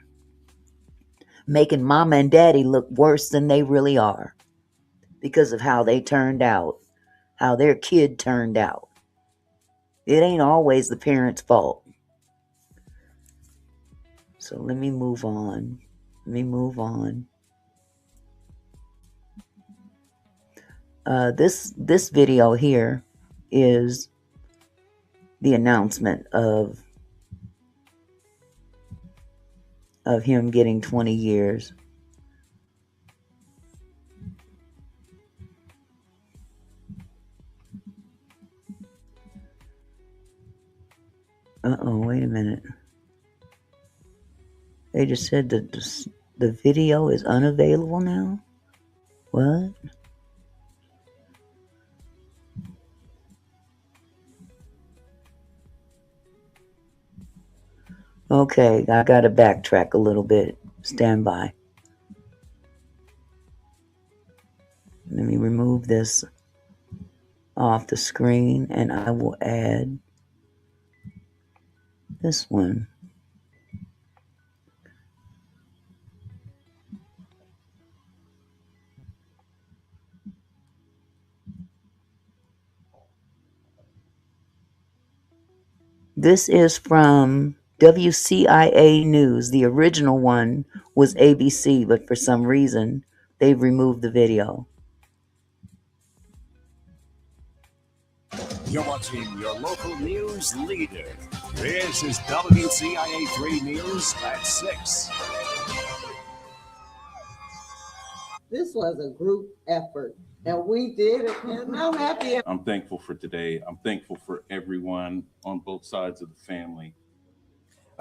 Making mama and daddy look worse than they really are. Because of how they turned out. How their kid turned out. It ain't always the parents' fault. So let me move on. This video here is the announcement of him getting 20 years. Wait a minute. They just said that the video is unavailable now? What? Okay, I gotta backtrack a little bit. Stand by. Let me remove this off the screen, and I will add this one. This is from WCIA News. The original one was ABC, but for some reason, they've removed the video. You're watching your local news leader. This is WCIA 3 News at 6. This was a group effort, and we did it, and I'm happy. I'm thankful for today. I'm thankful for everyone on both sides of the family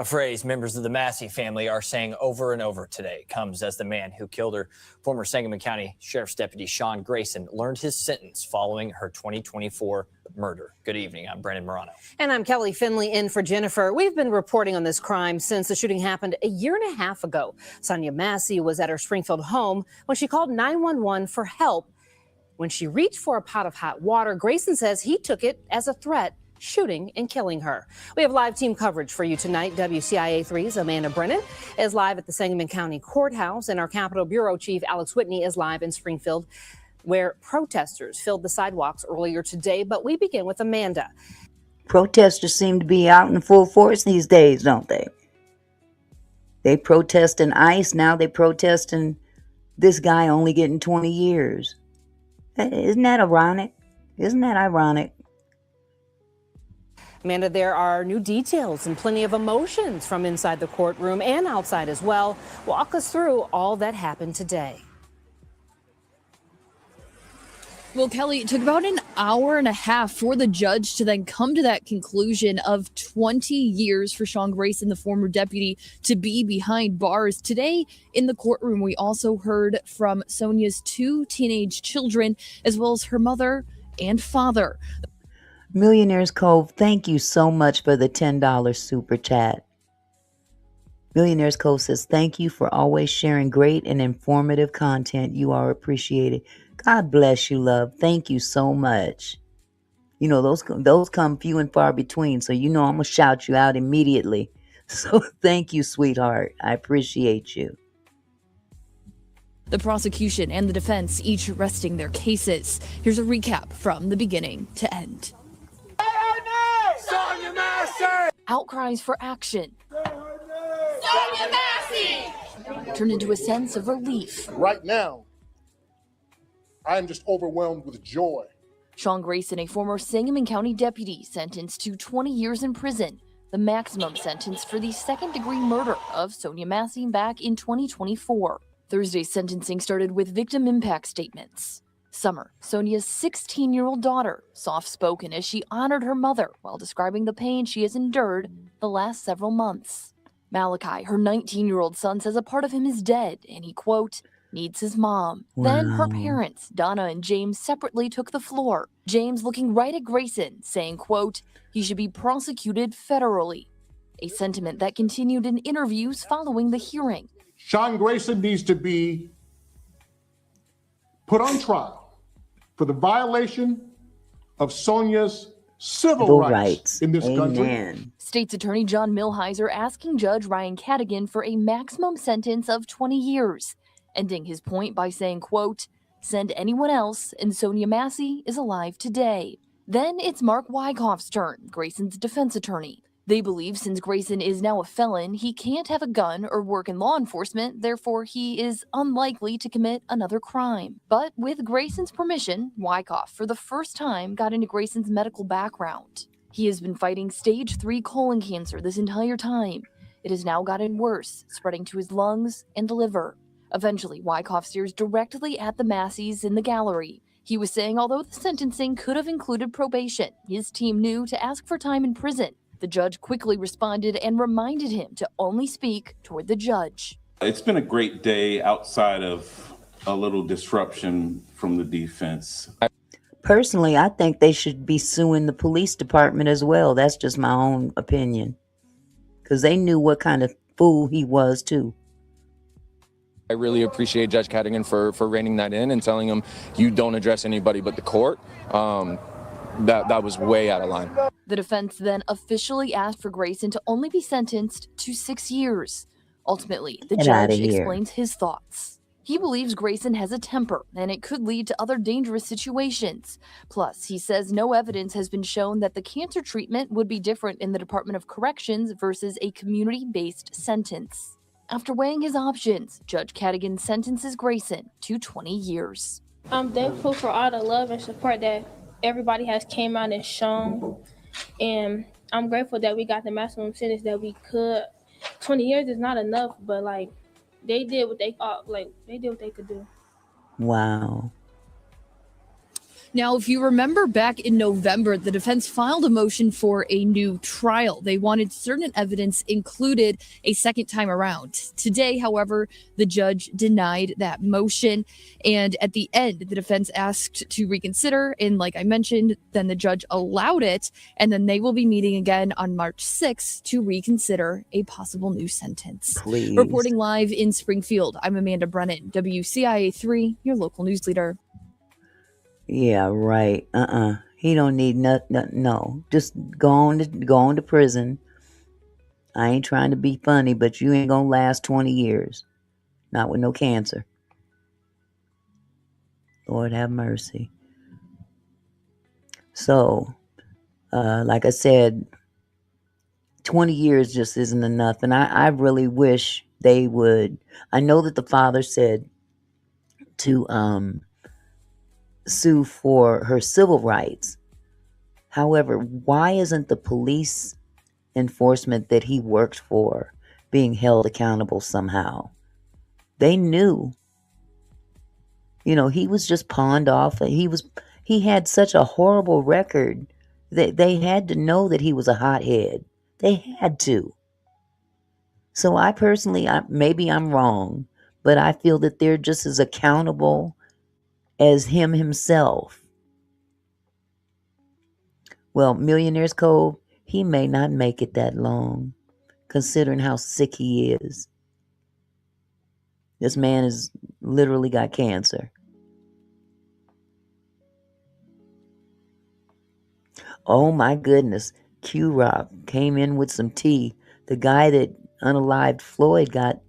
A phrase members of the Massey family are saying over and over today comes as the man who killed her, former Sangamon County Sheriff's Deputy Sean Grayson, learned his sentence following her 2024 murder. Good evening. I'm Brandon Morano. And I'm Kelly Finley in for Jennifer. We've been reporting on this crime since the shooting happened a year and a half ago. Sonya Massey was at her Springfield home when she called 911 for help. When she reached for a pot of hot water, Grayson says he took it as a threat, shooting and killing her. We have live team coverage for you tonight. WCIA 3's Amanda Brennan is live at the Sangamon County Courthouse, and our Capitol Bureau Chief Alex Whitney is live in Springfield, where protesters filled the sidewalks earlier today. But we begin with Amanda. Protesters seem to be out in full force these days, don't they? They protesting ICE, now they protesting this guy only getting 20 years. Isn't that ironic? Isn't that ironic? Amanda, there are new details and plenty of emotions from inside the courtroom and outside as well. Walk us through all that happened today. Well, Kelly, it took about an hour and a half for the judge to then come to that conclusion of 20 years for Sean Grayson, the former deputy, to be behind bars. Today in the courtroom, we also heard from Sonya's 2 teenage children, as well as her mother and father. Millionaire's Cove, thank you so much for the $10 super chat. Millionaire's Cove says, thank you for always sharing great and informative content. You are appreciated. God bless you, love. Thank you so much. You know, those come few and far between, so you know I'm going to shout you out immediately. So thank you, sweetheart. I appreciate you. The prosecution and the defense each resting their cases. Here's a recap from the beginning to end. Sonya Massey! Outcries for action Sonya Massey! turned into a sense of relief. Right now, I am just overwhelmed with joy. Sean Grayson, a former Sangamon County deputy, sentenced to 20 years in prison, the maximum sentence for the second-degree murder of Sonya Massey back in 2024. Thursday's sentencing started with victim impact statements. Summer, Sonya's 16-year-old daughter, soft-spoken as she honored her mother while describing the pain she has endured the last several months. Malachi, her 19-year-old son, says a part of him is dead, and he, quote, needs his mom. Wow. Then her parents, Donna and James, separately took the floor. James looking right at Grayson, saying, quote, he should be prosecuted federally. A sentiment that continued in interviews following the hearing. Sean Grayson needs to be put on trial for the violation of Sonya's civil rights in this country. State's Attorney John Milhiser asking Judge Ryan Cadigan for a maximum sentence of 20 years, ending his point by saying, quote, send anyone else, and Sonya Massey is alive today. Then it's Mark Wyckoff's turn, Grayson's defense attorney. They believe since Grayson is now a felon, he can't have a gun or work in law enforcement, therefore he is unlikely to commit another crime. But with Grayson's permission, Wyckoff for the first time got into Grayson's medical background. He has been fighting stage 3 colon cancer this entire time. It has now gotten worse, spreading to his lungs and liver. Eventually, Wyckoff stares directly at the Masseys in the gallery. He was saying although the sentencing could have included probation, his team knew to ask for time in prison. The judge quickly responded and reminded him to only speak toward the judge. It's been a great day outside of a little disruption from the defense. Personally, I think they should be suing the police department as well. That's just my own opinion. Because they knew what kind of fool he was, too. I really appreciate Judge Cadigan for reining that in and telling him you don't address anybody but the court. That was way out of line. The defense then officially asked for Grayson to only be sentenced to 6 years. Ultimately, the judge explains his thoughts. He believes Grayson has a temper, and it could lead to other dangerous situations. Plus, he says no evidence has been shown that the cancer treatment would be different in the Department of Corrections versus a community-based sentence. After weighing his options, Judge Cadigan sentences Grayson to 20 years. I'm thankful for all the love and support that everybody has came out and shown, and I'm grateful that we got the maximum sentence that we could. 20 years is not enough, but they did what they thought, they did what they could do. Wow. Now, if you remember back in November, the defense filed a motion for a new trial. They wanted certain evidence included a second time around. Today, however, the judge denied that motion. And at the end, the defense asked to reconsider. And like I mentioned, then the judge allowed it. And then they will be meeting again on March 6th to reconsider a possible new sentence. Please. Reporting live in Springfield, I'm Amanda Brennan, WCIA 3, your local news leader. Yeah, right. He don't need nothing. No, just go on to prison. I ain't trying to be funny, but you ain't gonna last 20 years. Not with no cancer. Lord have mercy. So, like I said, 20 years just isn't enough. And I really wish they would. I know that the father said to sue for her civil rights. However, why isn't the police enforcement that he worked for being held accountable somehow? They knew. You know, he was just pawned off. He had such a horrible record that they had to know that he was a hothead. They had to. So I personally, maybe I'm wrong, but I feel that they're just as accountable as him himself. Well, Millionaire's Cove, he may not make it that long, considering how sick he is. This man has literally got cancer. Oh my goodness. Q-Rock came in with some tea. The guy that unalived Floyd got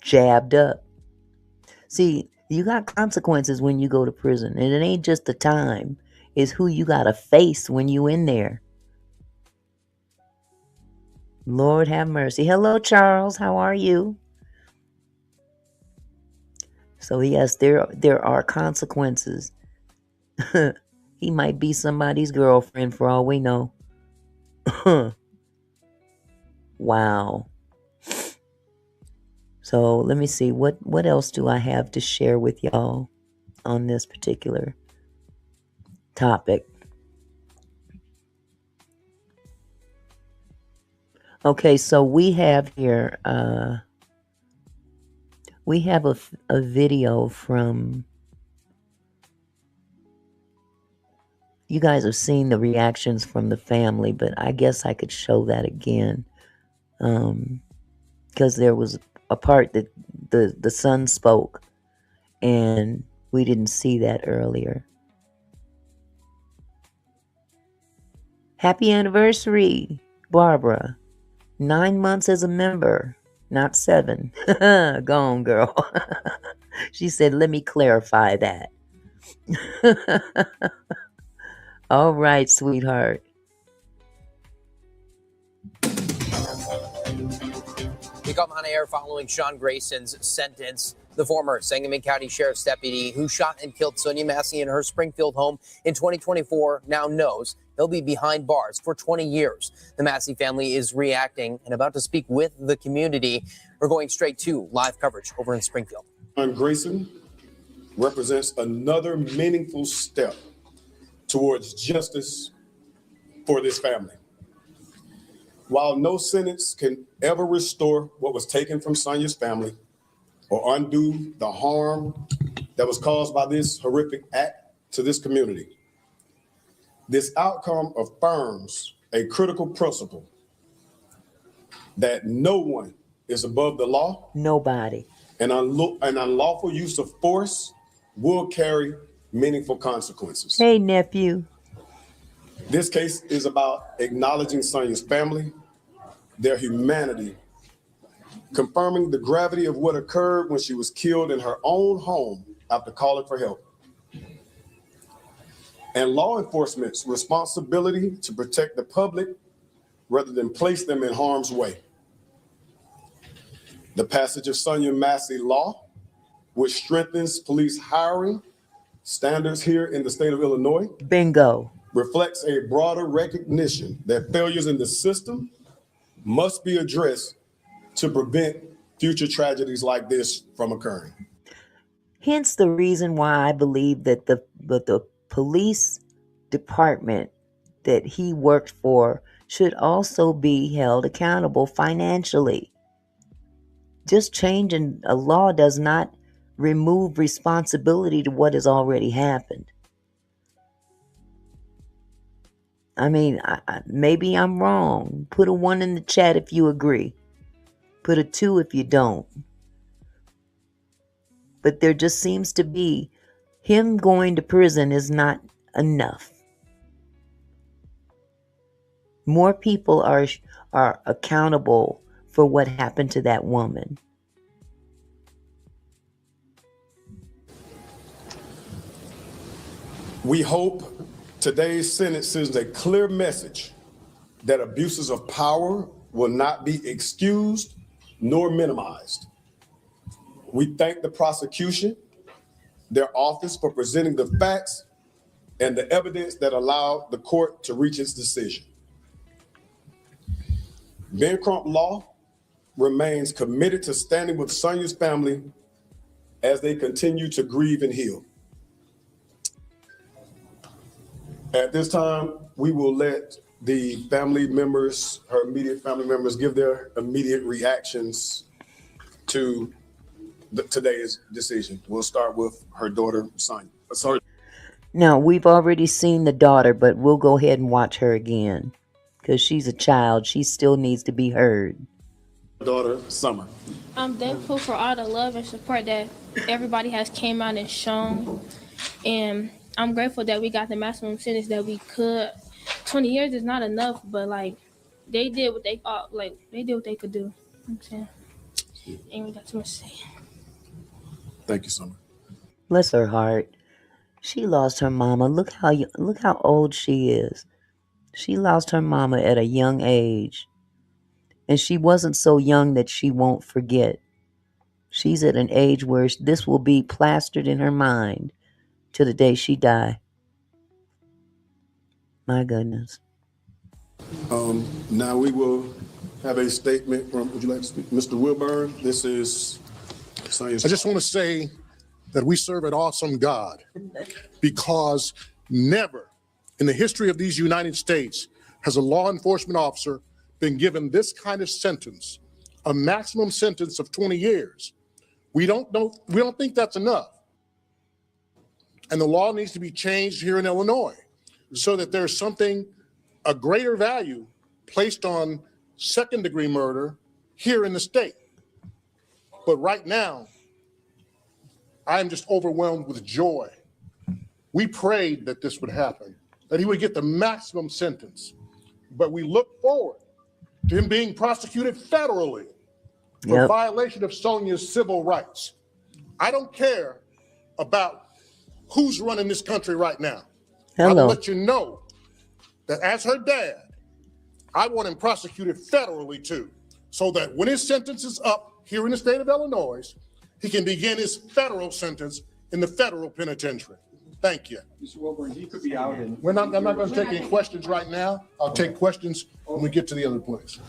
jabbed up. See, you got consequences when you go to prison. And it ain't just the time. It's who you got to face when you in there. Lord have mercy. Hello, Charles. How are you? So yes, there are consequences. He might be somebody's girlfriend for all we know. Wow. So let me see. What else do I have to share with y'all on this particular topic? Okay, so we have here, we have a video from, you guys have seen the reactions from the family, but I guess I could show that again. Because there was a part that the son spoke, and we didn't see that earlier. Happy anniversary, Barbara. 9 months as a member, not 7. Go on, girl. She said, let me clarify that. All right, sweetheart. We come on air following Sean Grayson's sentence. The former Sangamon County Sheriff's deputy who shot and killed Sonya Massey in her Springfield home in 2024 now knows he'll be behind bars for 20 years. The Massey family is reacting and about to speak with the community. We're going straight to live coverage over in Springfield. Sean Grayson represents another meaningful step towards justice for this family. While no sentence can ever restore what was taken from Sonya's family or undo the harm that was caused by this horrific act to this community, this outcome affirms a critical principle that no one is above the law. Nobody. And an unlawful use of force will carry meaningful consequences. Hey, nephew. This case is about acknowledging Sonya's family, their humanity, confirming the gravity of what occurred when she was killed in her own home after calling for help, and law enforcement's responsibility to protect the public rather than place them in harm's way. The passage of Sonya Massey law, which strengthens police hiring standards here in the state of Illinois, bingo, reflects a broader recognition that failures in the system must be addressed to prevent future tragedies like this from occurring. Hence the reason why I believe that but the police department that he worked for should also be held accountable financially. Just changing a law does not remove responsibility to what has already happened. I mean, maybe I'm wrong. Put a 1 in the chat if you agree. Put a 2 if you don't. But there just seems to be, him going to prison is not enough. More people are accountable for what happened to that woman. We hope today's sentence sends a clear message that abuses of power will not be excused nor minimized. We thank the prosecution, their office, for presenting the facts and the evidence that allowed the court to reach its decision. Ben Crump Law remains committed to standing with Sonya's family as they continue to grieve and heal. At this time, we will let the family members, her immediate family members, give their immediate reactions to today's decision. We'll start with her daughter, Sonya. Sorry. Now, we've already seen the daughter, but we'll go ahead and watch her again because she's a child. She still needs to be heard. Daughter, Summer. I'm thankful for all the love and support that everybody has came out and shown. And I'm grateful that we got the maximum sentence that we could. 20 years is not enough, but like they did what they did what they could do. You know what I'm saying? Ain't we got too much to say. Thank you, Summer. Bless her heart. She lost her mama. Look how old she is. She lost her mama at a young age. And she wasn't so young that she won't forget. She's at an age where this will be plastered in her mind to the day she die. My goodness. Now we will have a statement from, would you like to speak? Mr. Wilburn, this is Sonya's. I just want to say that we serve an awesome God, because never in the history of these United States has a law enforcement officer been given this kind of sentence, a maximum sentence of 20 years. We don't think that's enough. And the law needs to be changed here in Illinois so that there's a greater value placed on second-degree murder here in the state. But right now, I'm just overwhelmed with joy. We prayed that this would happen, that he would get the maximum sentence. But we look forward to him being prosecuted federally for violation of Sonya's civil rights. I don't care about who's running this country right now. Hello. I'll let you know that as her dad, I want him prosecuted federally too, so that when his sentence is up here in the state of Illinois, he can begin his federal sentence in the federal penitentiary. Thank you. Mr. Wilburn, he could be out in. I'm not going to take any questions right now. I'll take questions when we get to the other place.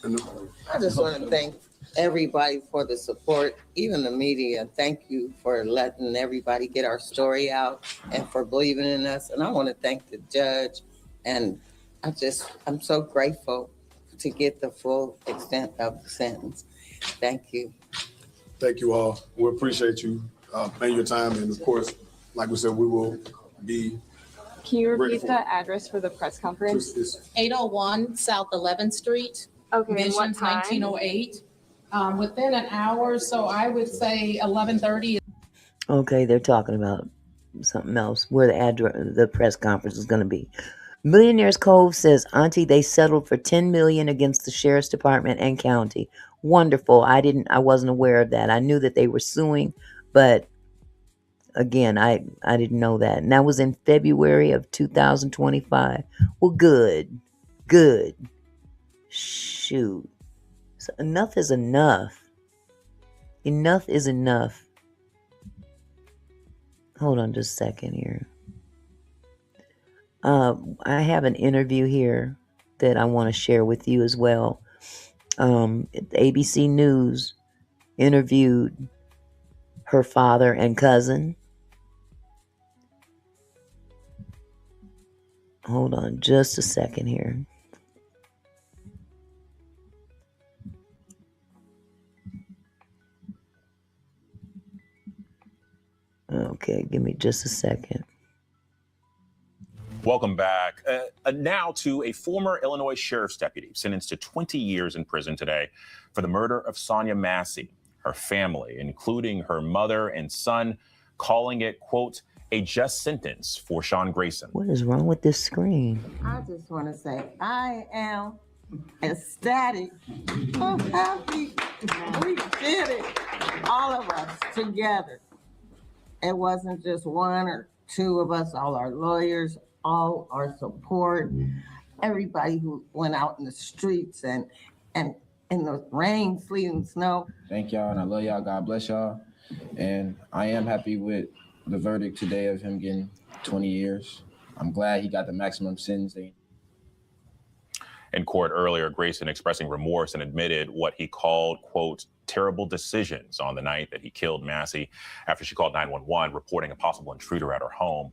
I just want to thank everybody for the support, even the media. Thank you for letting everybody get our story out and for believing in us. And I want to thank the judge. And I'm so grateful to get the full extent of the sentence. Thank you. Thank you all. We appreciate you and your time. And of course, like we said, we will be. Can you repeat the address for the press conference? 801 South 11th Street. Okay, and what Missions time? 1908. Within an hour, so I would say 11:30. Okay, they're talking about something else, where the press conference is going to be. Millionaires Cove says, Auntie, they settled for $10 million against the sheriff's department and county. Wonderful. I wasn't aware of that. I knew that they were suing, but again, I didn't know that. And that was in February of 2025. Well, good. Shoot. So enough is enough. Enough is enough. Hold on just a second here. I have an interview here that I want to share with you as well. ABC News interviewed her father and cousin. Hold on just a second here. Okay, give me just a second. Welcome back. Now to a former Illinois sheriff's deputy sentenced to 20 years in prison today for the murder of Sonya Massey. Her family, including her mother and son, calling it, quote, a just sentence for Sean Grayson. What is wrong with this screen? I just want to say I am ecstatic, so happy. We did it, all of us together. It wasn't just one or two of us, all our lawyers, all our support, everybody who went out in the streets and in the rain, sleet, and snow. Thank y'all, and I love y'all. God bless y'all. And I am happy with the verdict today of him getting 20 years. I'm glad he got the maximum sentence. In court earlier, Grayson expressing remorse and admitted what he called, quote, terrible decisions on the night that he killed Massey after she called 911, reporting a possible intruder at her home.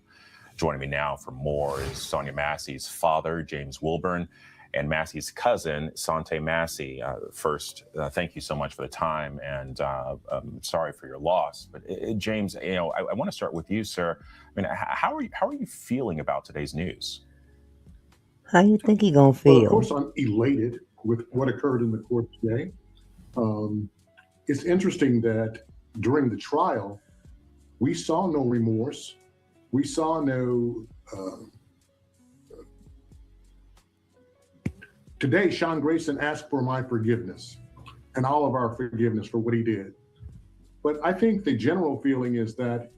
Joining me now for more is Sonya Massey's father, James Wilburn, and Massey's cousin, Sonya Massey. First, thank you so much for the time, and I'm sorry for your loss. But James, I want to start with you, sir. I mean, how are you feeling about today's news? How you think he gonna feel? Well, of course, I'm elated with what occurred in the court today. It's interesting that during the trial, we saw no remorse. We saw no. Today, Sean Grayson asked for my forgiveness and all of our forgiveness for what he did. But I think the general feeling is that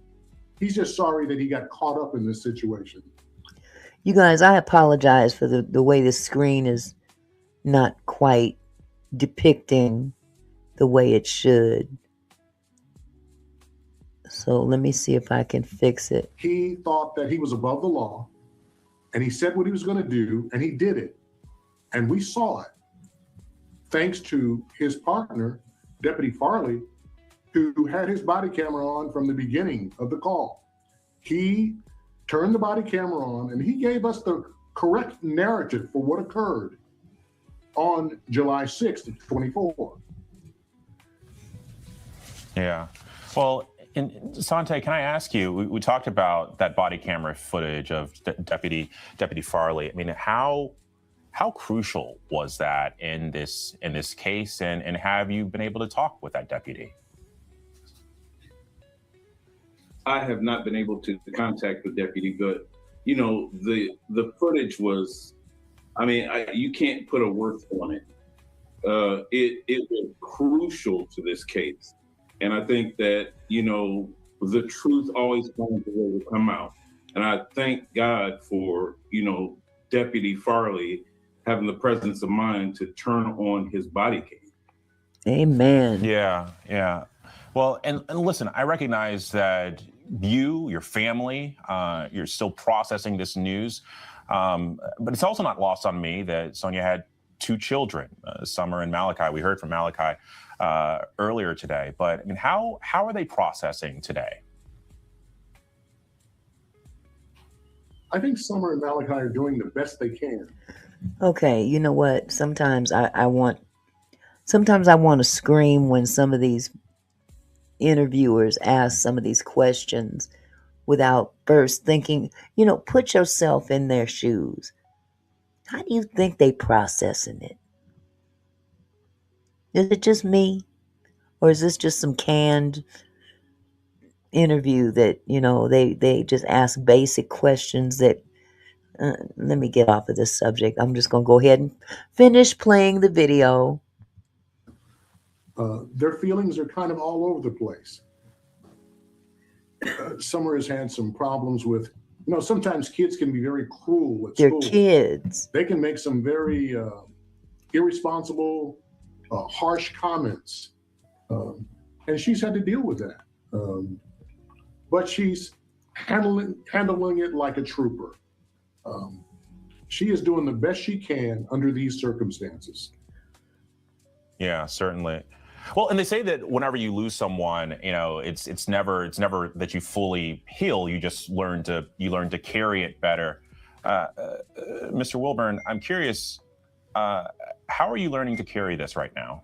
he's just sorry that he got caught up in this situation. You guys, I apologize for the way the screen is not quite depicting the way it should. So let me see if I can fix it. He thought that he was above the law, and he said what he was going to do, and he did it. And we saw it, thanks to his partner, Deputy Farley, who had his body camera on from the beginning of the call. He turned the body camera on, and he gave us the correct narrative for what occurred on July 6th, 24. Yeah. Well, Sonya, can I ask you, we talked about that body camera footage of Deputy Farley. I mean, how crucial was that in this case, and have you been able to talk with that deputy? I have not been able to contact the deputy, but the footage was, you can't put a worth on it. It was crucial to this case. And I think that, the truth always finds a way to come out. And I thank God for, Deputy Farley having the presence of mind to turn on his body cam. Amen. Yeah. Well, and listen, I recognize that your family, you're still processing this news. But it's also not lost on me that Sonya had two children, Summer and Malachi. We heard from Malachi earlier today. But I mean, how are they processing today? I think Summer and Malachi are doing the best they can. Okay, you know what? Sometimes I want to scream when some of these interviewers ask some of these questions without first thinking, put yourself in their shoes. How do you think they processing it? Is it just me? Or is this just some canned interview that, they just ask basic questions that, let me get off of this subject. I'm just going to go ahead and finish playing the video. Their feelings are kind of all over the place. Summer has had some problems with, sometimes kids can be very cruel at school. They're kids. They can make some very irresponsible, harsh comments. And she's had to deal with that. But she's handling it like a trooper. She is doing the best she can under these circumstances. Yeah, certainly. Well, and they say that whenever you lose someone, it's never that you fully heal. You just learn to carry it better. Mr. Wilburn, I'm curious, how are you learning to carry this right now?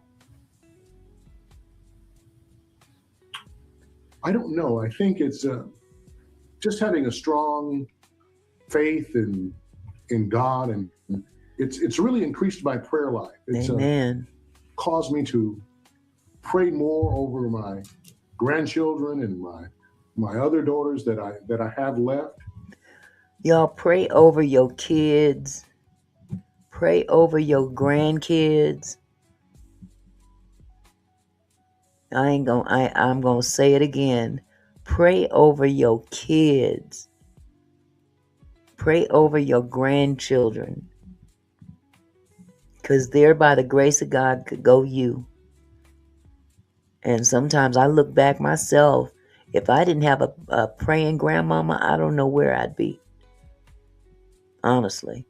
I don't know. I think it's just having a strong faith in God, and it's really increased my prayer life. It's Amen. Caused me to pray more over my grandchildren and my other daughters that I have left. Y'all pray over your kids. Pray over your grandkids. I'm gonna say it again. Pray over your kids. Pray over your grandchildren. Because there, by the grace of God, could go you. And sometimes I look back myself. If I didn't have a praying grandmama, I don't know where I'd be. Honestly.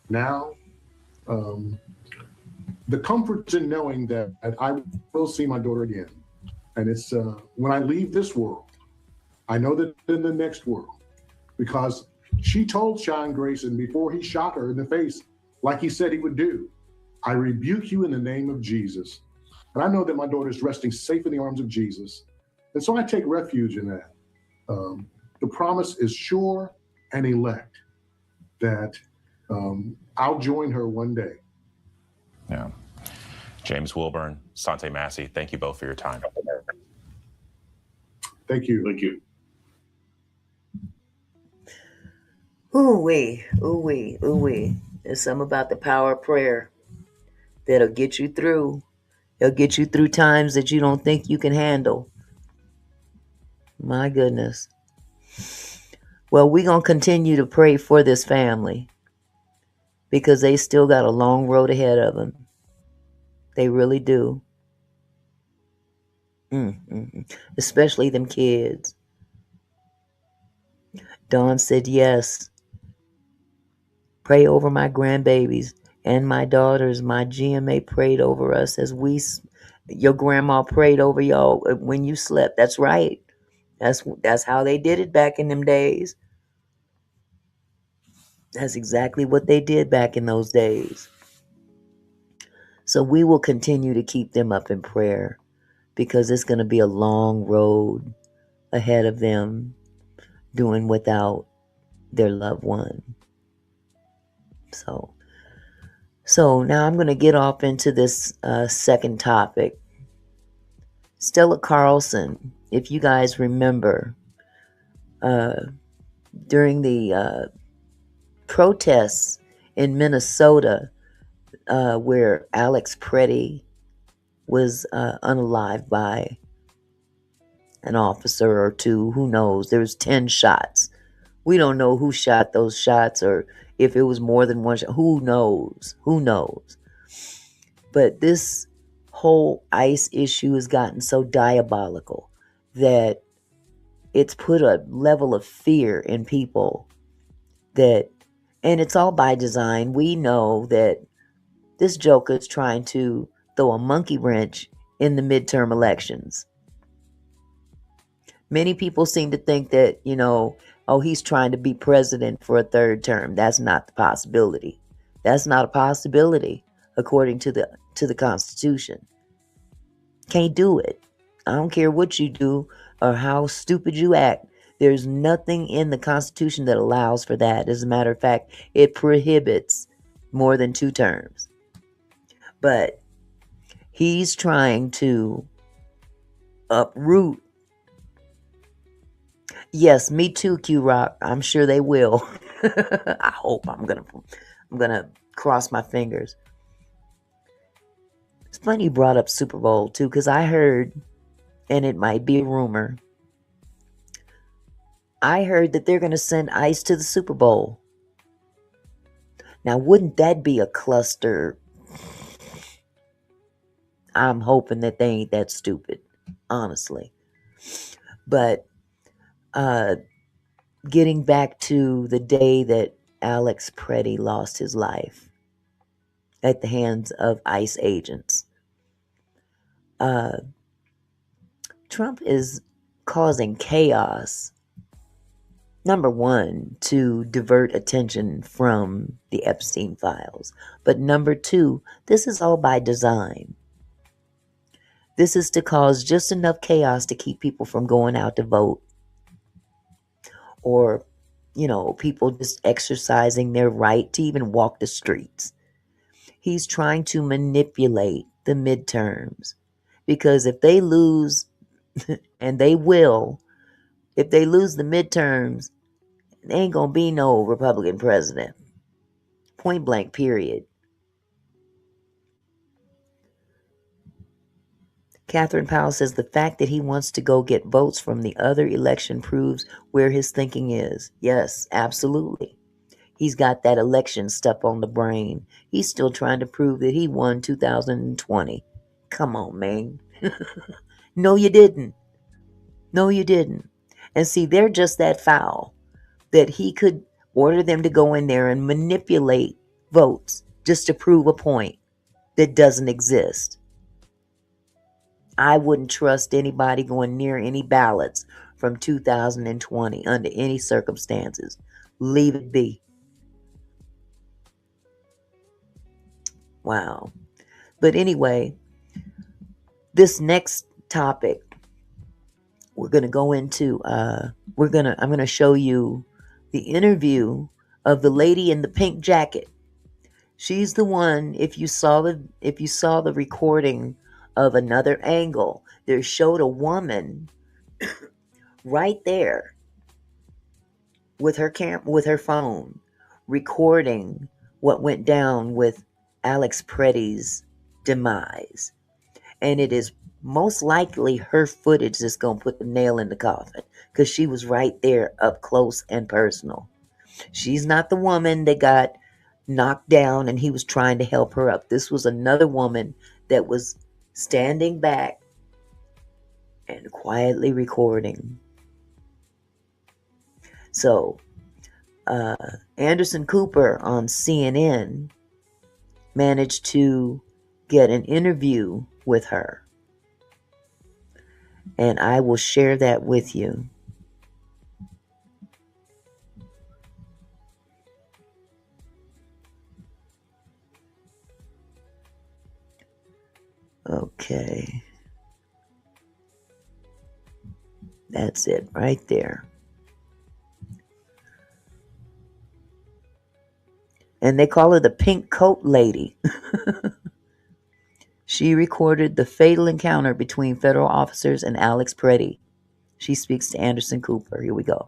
Now, the comfort's in knowing that I will see my daughter again. And it's when I leave this world, I know that in the next world, because she told Sean Grayson before he shot her in the face, like he said he would do, I rebuke you in the name of Jesus. And I know that my daughter is resting safe in the arms of Jesus. And so I take refuge in that. The promise is sure and elect that I'll join her one day. Yeah. James Wilburn, Sonya Massey, thank you both for your time. Thank you. Thank you. Ooh-wee, ooh-wee, ooh-wee. There's something about the power of prayer that'll get you through. It'll get you through times that you don't think you can handle. My goodness. Well, we're going to continue to pray for this family because they still got a long road ahead of them. They really do. Especially them kids. Dawn said yes. Pray over my grandbabies and my daughters. My GMA prayed over us as your grandma prayed over y'all when you slept. That's right. That's how they did it back in them days. That's exactly what they did back in those days. So we will continue to keep them up in prayer because it's going to be a long road ahead of them doing without their loved one. So now I'm going to get off into this second topic. Stella Carlson, if you guys remember, during the protests in Minnesota, where Alex Pretti was unalived by an officer or two, who knows? There was 10 shots. We don't know who shot those shots or if it was more than one shot. Who knows? Who knows? But this whole ICE issue has gotten so diabolical that it's put a level of fear in people and it's all by design. We know that this joker is trying to throw a monkey wrench in the midterm elections. Many people seem to think that, he's trying to be president for a third term. That's not the possibility. That's not a possibility according to the Constitution. Can't do it. I don't care what you do or how stupid you act. There's nothing in the Constitution that allows for that. As a matter of fact, it prohibits more than 2 terms. But he's trying to uproot. Yes, me too, Q-Rock. I'm sure they will. I hope. I'm gonna cross my fingers. It's funny you brought up Super Bowl too, because I heard, and it might be a rumor, I heard that they're gonna send ICE to the Super Bowl. Now, wouldn't that be a cluster? I'm hoping that they ain't that stupid, honestly. But getting back to the day that Alex Pretti lost his life at the hands of ICE agents, Trump is causing chaos Number one, to divert attention from the Epstein files. But number two, this is all by design. This is to cause just enough chaos to keep people from going out to vote. Or, people just exercising their right to even walk the streets. He's trying to manipulate the midterms. Because if they lose, and they will, if they lose the midterms, there ain't gonna be no Republican president. Point blank, period. Catherine Powell says the fact that he wants to go get votes from the other election proves where his thinking is. Yes, absolutely. He's got that election stuff on the brain. He's still trying to prove that he won 2020. Come on, man. No, you didn't. No, you didn't. And see, they're just that foul that he could order them to go in there and manipulate votes just to prove a point that doesn't exist. I wouldn't trust anybody going near any ballots from 2020 under any circumstances. Leave it be. Wow. But anyway, this next topic we're going to go into, I'm going to show you the interview of the lady in the pink jacket. She's the one, if you saw the recording of Another Angle, there showed a woman right there with her phone recording what went down with Alex Pretti's demise. And it is most likely her footage that's going to put the nail in the coffin, because she was right there up close and personal. She's not the woman that got knocked down and he was trying to help her up. This was another woman that was standing back and quietly recording. So, Anderson Cooper on CNN managed to get an interview with her. And I will share that with you. Okay. That's it right there. And they call her the pink coat lady. She recorded the fatal encounter between federal officers and Alex Pretti. She speaks to Anderson Cooper. Here we go.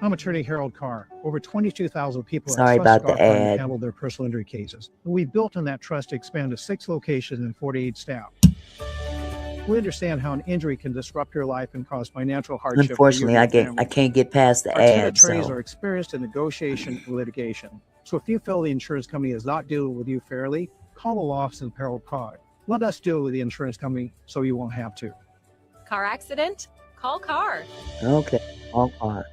I'm attorney Harold Carr. Over 22,000 people Sorry at Trust about the Scott Fund ad. handle their personal injury cases. We've built on that trust to expand to 6 locations and 48 staff. We understand how an injury can disrupt your life and cause financial hardship. Unfortunately, I can't get past the Our team of ad. attorneys So are experienced in negotiation and litigation. So if you feel the insurance company is not dealing with you fairly, call the law office of Harold Carr. Let us deal with the insurance company so you won't have to. Car accident? Call Carr. okay, all right.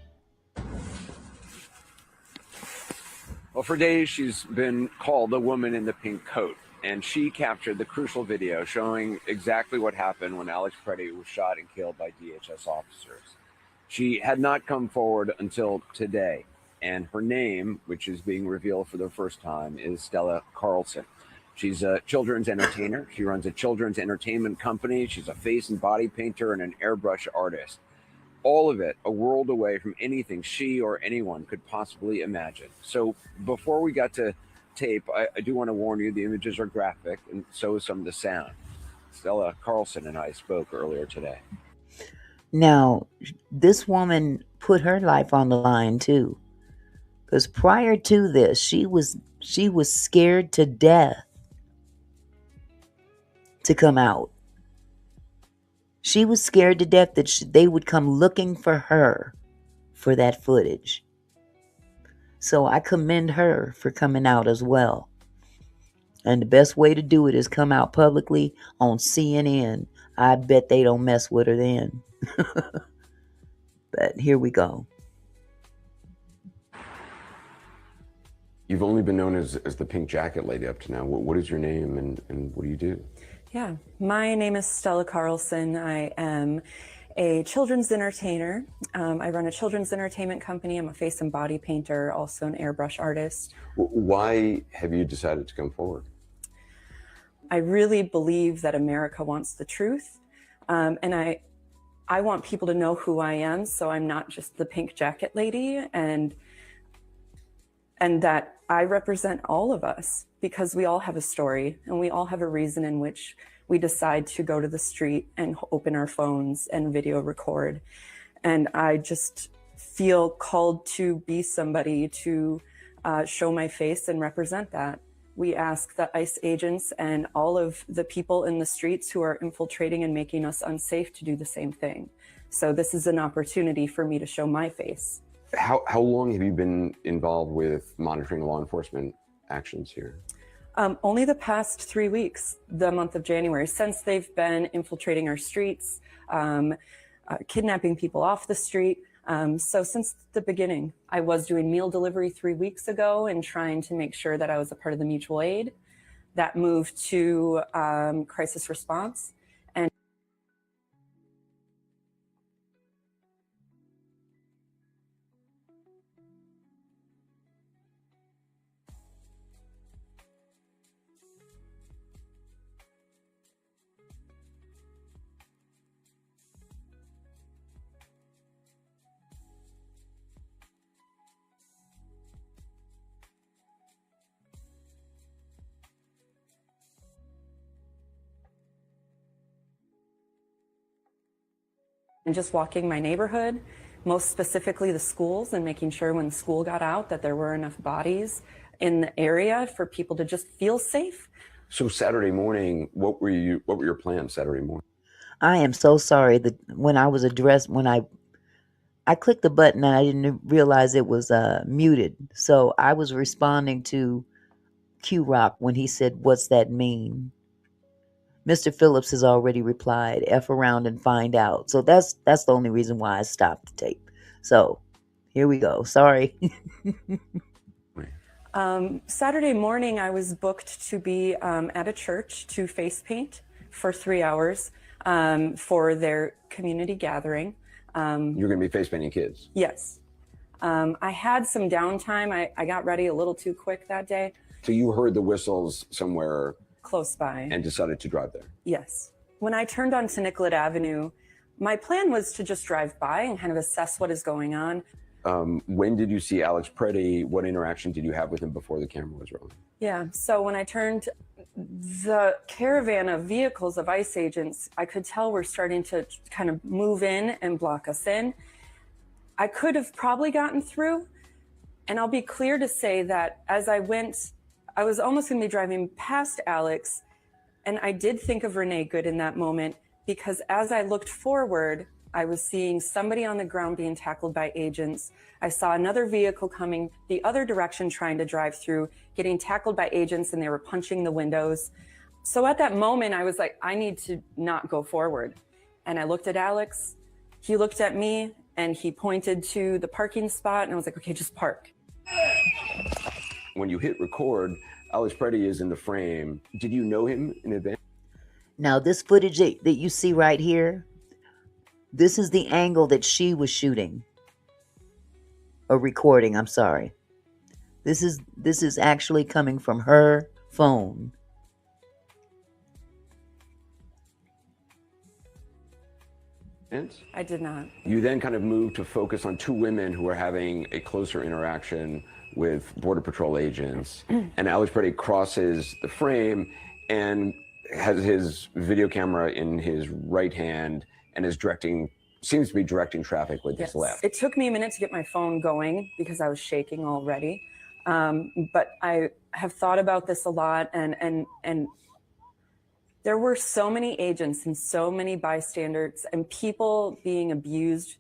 Well, for days, she's been called the woman in the pink coat, and she captured the crucial video showing exactly what happened when Alex Pretti was shot and killed by DHS officers. She had not come forward until today, and her name, which is being revealed for the first time, is Stella Carlson. She's a children's entertainer. She runs a children's entertainment company. She's a face and body painter and an airbrush artist. All of it a world away from anything she or anyone could possibly imagine. So before we got to tape, I do want to warn you, the images are graphic, and so is some of the sound. Stella Carlson and I spoke earlier today. Now, this woman put her life on the line too, because prior to this, she was scared to death to come out. She was scared to death that they would come looking for her for that footage. So I commend her for coming out as well. And the best way to do it is come out publicly on CNN. I bet they don't mess with her then. But here we go. You've only been known as the pink jacket lady up to now. What is your name and what do you do? Yeah, my name is Stella Carlson. I am a children's entertainer. I run a children's entertainment company. I'm a face and body painter, also an airbrush artist. Why have you decided to come forward? I really believe that America wants the truth. And I want people to know who I am, so I'm not just the pink jacket lady, and that I represent all of us, because we all have a story and we all have a reason in which we decide to go to the street and open our phones and video record. And I just feel called to be somebody to show my face and represent that. We ask the ICE agents and all of the people in the streets who are infiltrating and making us unsafe to do the same thing. So this is an opportunity for me to show my face. How long have you been involved with monitoring law enforcement actions here? Only the past 3 weeks, the month of January, since they've been infiltrating our streets, kidnapping people off the street. So since the beginning, I was doing meal delivery 3 weeks ago and trying to make sure that I was a part of the mutual aid. That moved to crisis response. And just walking my neighborhood, most specifically the schools, and making sure when school got out that there were enough bodies in the area for people to just feel safe. So Saturday morning, what were your plans Saturday morning? I am so sorry that when I was addressed, when I clicked the button and I didn't realize it was muted. So I was responding to Q Rock when he said, "What's that mean?" Mr. Phillips has already replied, "F around and find out." So that's the only reason why I stopped the tape. So here we go. Sorry. Saturday morning, I was booked to be at a church to face paint for 3 hours for their community gathering. You're going to be face painting kids? Yes. I had some downtime. I got ready a little too quick that day. So you heard the whistles somewhere close by and decided to drive there? Yes. When I turned onto Nicollet Avenue, my plan was to just drive by and kind of assess what is going on. When did you see Alex Pretti? What interaction did you have with him before the camera was rolling? Yeah, so when I turned, the caravan of vehicles of ICE agents, I could tell were starting to kind of move in and block us in. I could have probably gotten through, and I'll be clear to say that as I went, I was almost going to be driving past Alex, and I did think of Renee Good in that moment, because as I looked forward, I was seeing somebody on the ground being tackled by agents. I saw another vehicle coming the other direction trying to drive through, getting tackled by agents, and they were punching the windows. So at that moment, I was like, I need to not go forward. And I looked at Alex, he looked at me, and he pointed to the parking spot, and I was like, okay, just park. When you hit record, Alex Pretti is in the frame. Did you know him in advance? Now, this footage that you see right here, this is the angle that she was shooting. Or recording, I'm sorry. This is actually coming from her phone. I did not. You then kind of moved to focus on two women who were having a closer interaction with Border Patrol agents. And Alex Pretti crosses the frame and has his video camera in his right hand and is seems to be directing traffic with his left. It took me a minute to get my phone going because I was shaking already. But I have thought about this a lot, and there were so many agents and so many bystanders and people being abused.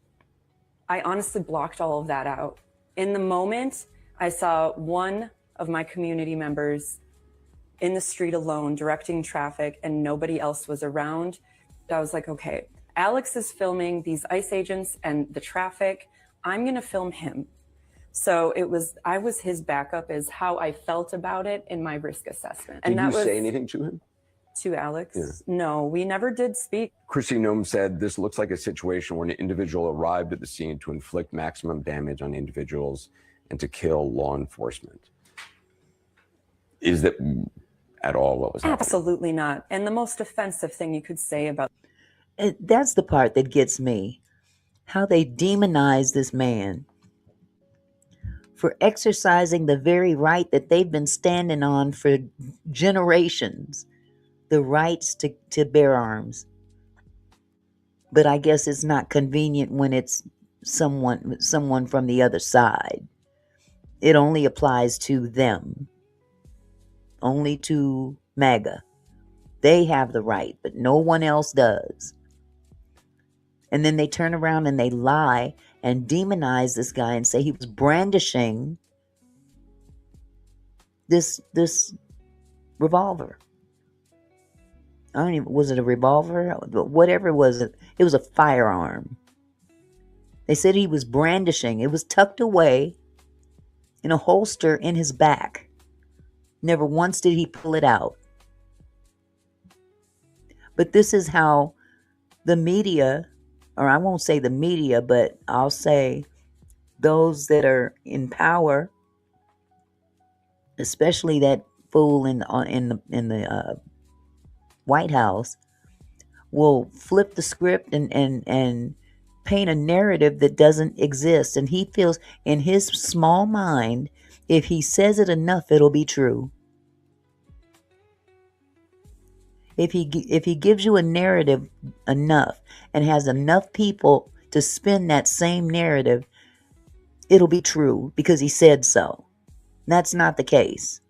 I honestly blocked all of that out. In the moment, I saw one of my community members in the street alone directing traffic and nobody else was around. I was like, okay, Alex is filming these ICE agents and the traffic. I'm gonna film him. So I was his backup is how I felt about it in my risk assessment. Did you say anything to him? to Alex? Yeah. No, we never did speak. Kristi Noem said this looks like a situation where an individual arrived at the scene to inflict maximum damage on individuals and to kill law enforcement. Is that at all what was happening? Absolutely not. And the most offensive thing you could say about And that's the part that gets me. How they demonize this man for exercising the very right that they've been standing on for generations, the rights to bear arms. But I guess it's not convenient when it's someone from the other side. It only applies to them, only to MAGA. They have the right, but no one else does. And then they turn around and they lie and demonize this guy and say he was brandishing this revolver. I don't even, was it a revolver? Whatever it was a firearm. They said he was brandishing. It was tucked away in a holster in his back. Never once did he pull it out. But this is how the media, or I won't say the media, but I'll say those that are in power, especially that fool in the White House, will flip the script and paint a narrative that doesn't exist. And he feels in his small mind, if he says it enough, it'll be true. If he gives you a narrative enough and has enough people to spin that same narrative, it'll be true because he said so. That's not the case.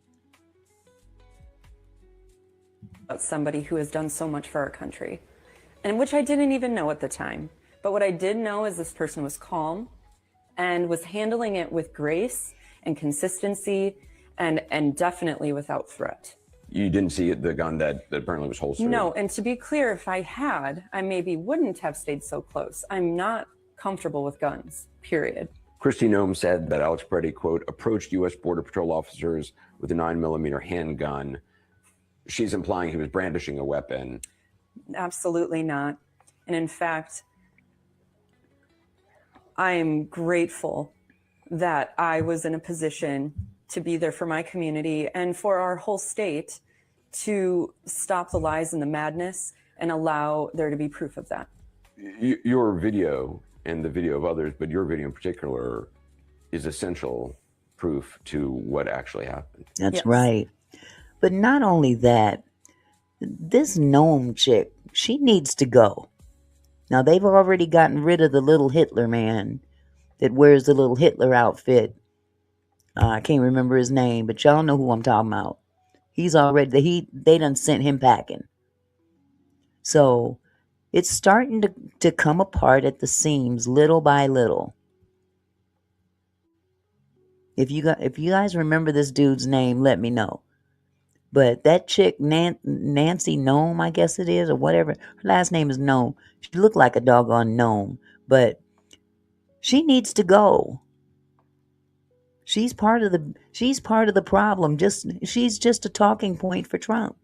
Somebody who has done so much for our country, and which I didn't even know at the time. But what I did know is this person was calm and was handling it with grace and consistency and definitely without threat. You didn't see the gun that apparently was holstered? No, and to be clear, if I had, I maybe wouldn't have stayed so close. I'm not comfortable with guns, period. Kristi Noem said that Alex Pretti, quote, approached U.S. Border Patrol officers with a 9mm handgun. She's implying he was brandishing a weapon. Absolutely not. And in fact, I'm grateful that I was in a position to be there for my community and for our whole state to stop the lies and the madness and allow there to be proof of that. Your video and the video of others, but your video in particular, is essential proof to what actually happened. That's Yes. right. But not only that, this Noem chick, she needs to go. Now, they've already gotten rid of the little Hitler man that wears the little Hitler outfit. I can't remember his name, but y'all know who I'm talking about. He's already, they done sent him packing. So it's starting to come apart at the seams little by little. If you guys remember this dude's name, let me know. But that chick, Nancy Noem, I guess it is, or whatever. Her last name is Noem. She looked like a doggone gnome, but she needs to go. She's part of the problem. She's just a talking point for Trump.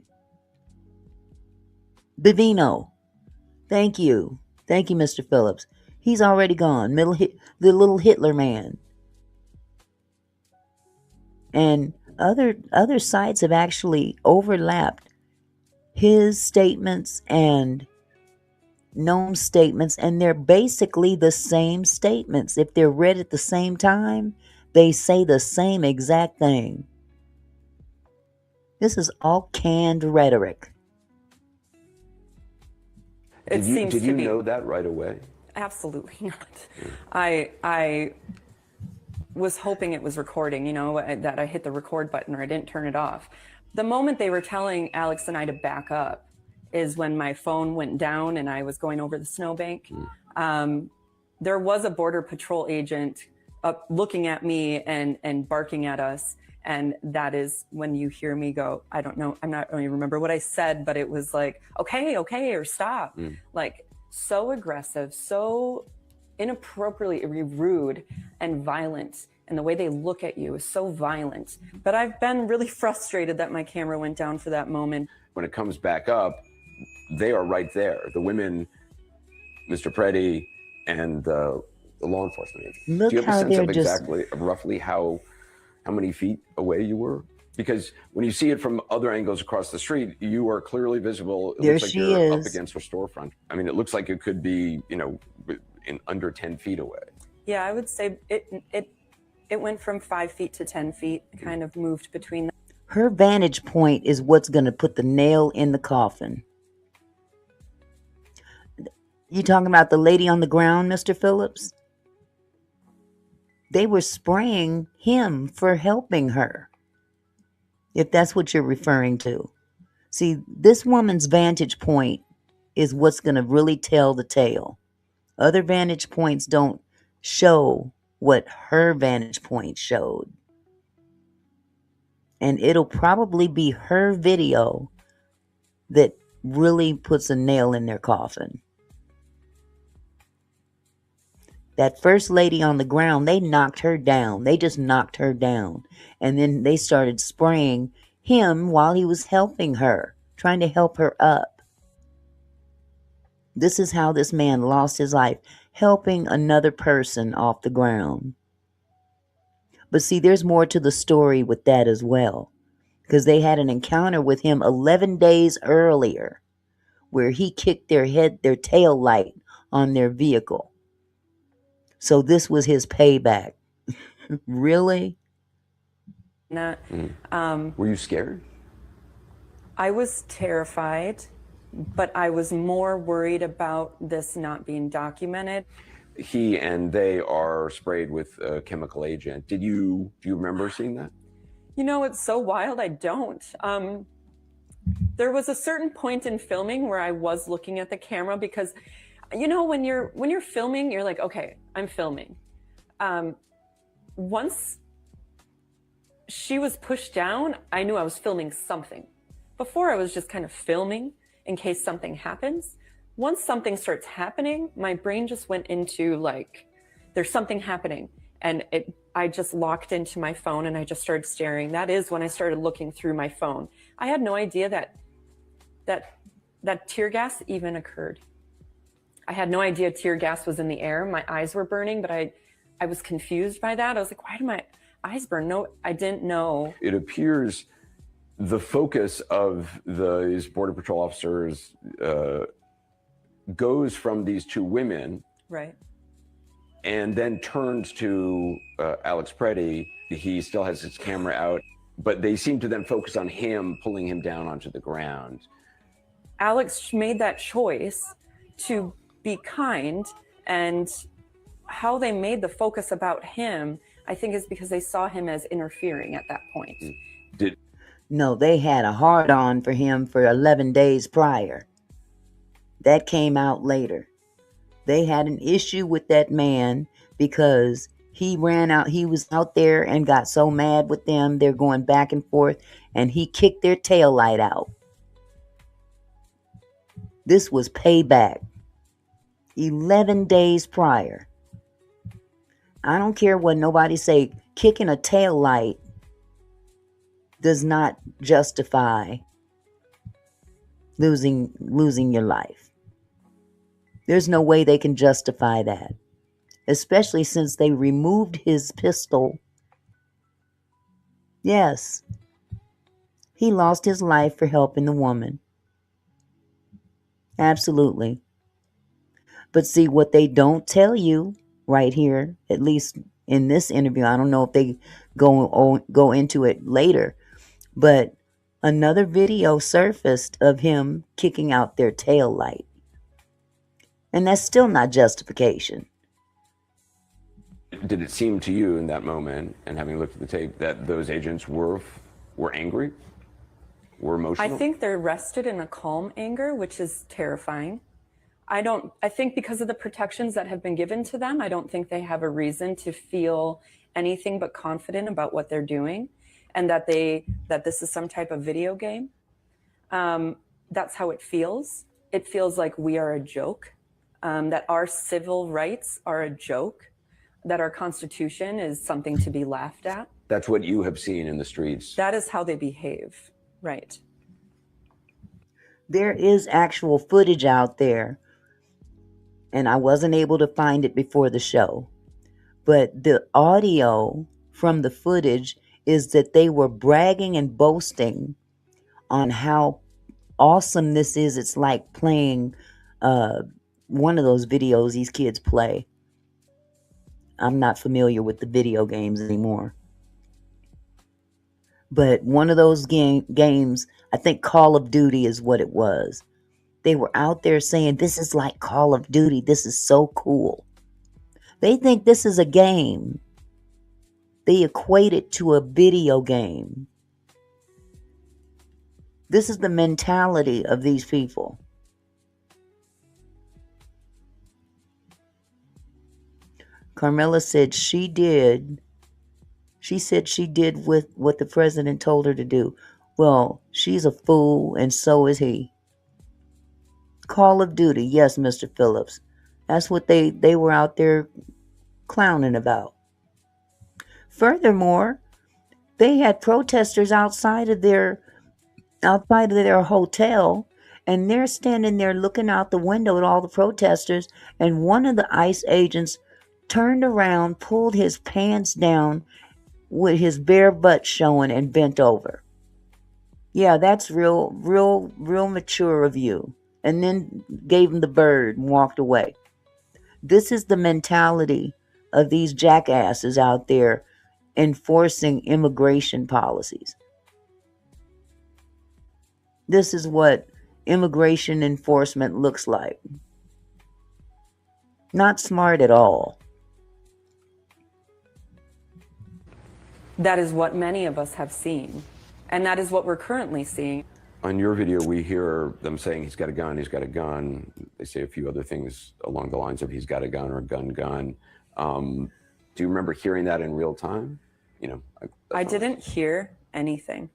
Bivino. Thank you, Mr. Phillips. He's already gone. The little Hitler man. And other sites have actually overlapped his statements and Noem's statements, and they're basically the same statements. If they're read at the same time, they say the same exact thing. This is all canned rhetoric. It seems did to you be. know that right away? Absolutely not. I was hoping it was recording, that I hit the record button or I didn't turn it off. The moment they were telling Alex and I to back up is when my phone went down and I was going over the snowbank. There was a Border Patrol agent looking at me and barking at us. And that is when you hear me go, I don't know, I'm not really remember what I said, but it was like, okay, or stop. Like so aggressive, so inappropriately rude and violent. And the way they look at you is so violent. But I've been really frustrated that my camera went down for that moment. when it comes back up, they are right there. The women, Mr. Pretti, and the law enforcement agent. Look Do you have a how sense they're of just- exactly, roughly how many feet away you were? Because when you see it from other angles across the street, you are clearly visible. It There looks like she you're up is. against her storefront. I mean, it looks like it could be, in under 10 feet away. Yeah, I would say it went from 5 feet to 10 feet, kind of moved between them. Her vantage point is what's going to put the nail in the coffin. You talking about the lady on the ground, Mr. Phillips? They were spraying him for helping her, if that's what you're referring to. See, this woman's vantage point is what's going to really tell the tale. Other vantage points don't show what her vantage point showed. And it'll probably be her video that really puts a nail in their coffin. That first lady on the ground, they knocked her down. They just knocked her down. And then they started spraying him while he was helping her, trying to help her up. This is how this man lost his life, helping another person off the ground. But see, there's more to the story with that as well. Because they had an encounter with him 11 days earlier where he kicked their tail light on their vehicle. So this was his payback. Really? Were you scared? I was terrified, but I was more worried about this not being documented. He and they are sprayed with a chemical agent. Do you remember seeing that? You know, it's so wild, I don't. There was a certain point in filming where I was looking at the camera because, you know, when you're filming, you're like, okay, I'm filming. Once she was pushed down, I knew I was filming something. Before I was just kind of filming in case something happens. Once something starts happening, my brain just went into like, there's something happening. And I just locked into my phone and I just started staring. That is when I started looking through my phone. I had no idea that tear gas even occurred. I had no idea tear gas was in the air. My eyes were burning, but I was confused by that. I was like, why do my eyes burn? No, I didn't know. It appears the focus of these Border Patrol officers goes from these two women. Right. And then turns to Alex Pretti. He still has his camera out, but they seem to then focus on him, pulling him down onto the ground. Alex made that choice to be kind, and how they made the focus about him, I think, is because they saw him as interfering at that point. No, they had a hard-on for him for 11 days prior. That came out later. They had an issue with that man because he was out there and got so mad with them. They're going back and forth, and he kicked their tail light out. This was payback. 11 days prior. I don't care what nobody say. Kicking a tail light does not justify losing your life. There's no way they can justify that, especially since they removed his pistol. Yes, he lost his life for helping the woman. Absolutely. But see, what they don't tell you right here, at least in this interview, I don't know if they go into it later, but another video surfaced of him kicking out their tail light. And that's still not justification. Did it seem to you in that moment, and having looked at the tape, that those agents were angry? Were emotional? I think they're rested in a calm anger, which is terrifying. I think because of the protections that have been given to them, I don't think they have a reason to feel anything but confident about what they're doing, and that this is some type of video game. That's how it feels. It feels like we are a joke, that our civil rights are a joke, that our Constitution is something to be laughed at. That's what you have seen in the streets. That is how they behave, right? There is actual footage out there, and I wasn't able to find it before the show. But the audio from the footage is that they were bragging and boasting on how awesome this is. It's like playing one of those videos these kids play. I'm not familiar with the video games anymore. But one of those games, I think Call of Duty is what it was. They were out there saying, this is like Call of Duty. This is so cool. They think this is a game. They equate it to a video game. This is the mentality of these people. Carmela said she did. She said she did with what the president told her to do. Well, she's a fool, and so is he. Call of Duty, yes, Mr. Phillips. That's what they were out there clowning about. Furthermore, they had protesters outside of their hotel, and they're standing there looking out the window at all the protesters, and one of the ICE agents turned around, pulled his pants down with his bare butt showing, and bent over. Yeah, that's real mature of you. And then gave him the bird and walked away. This is the mentality of these jackasses out there enforcing immigration policies. This is what immigration enforcement looks like. Not smart at all. That is what many of us have seen. And that is what we're currently seeing. On your video, we hear them saying he's got a gun, he's got a gun. They say a few other things along the lines of he's got a gun or gun. Do you remember hearing that in real time? You know, I didn't hear anything.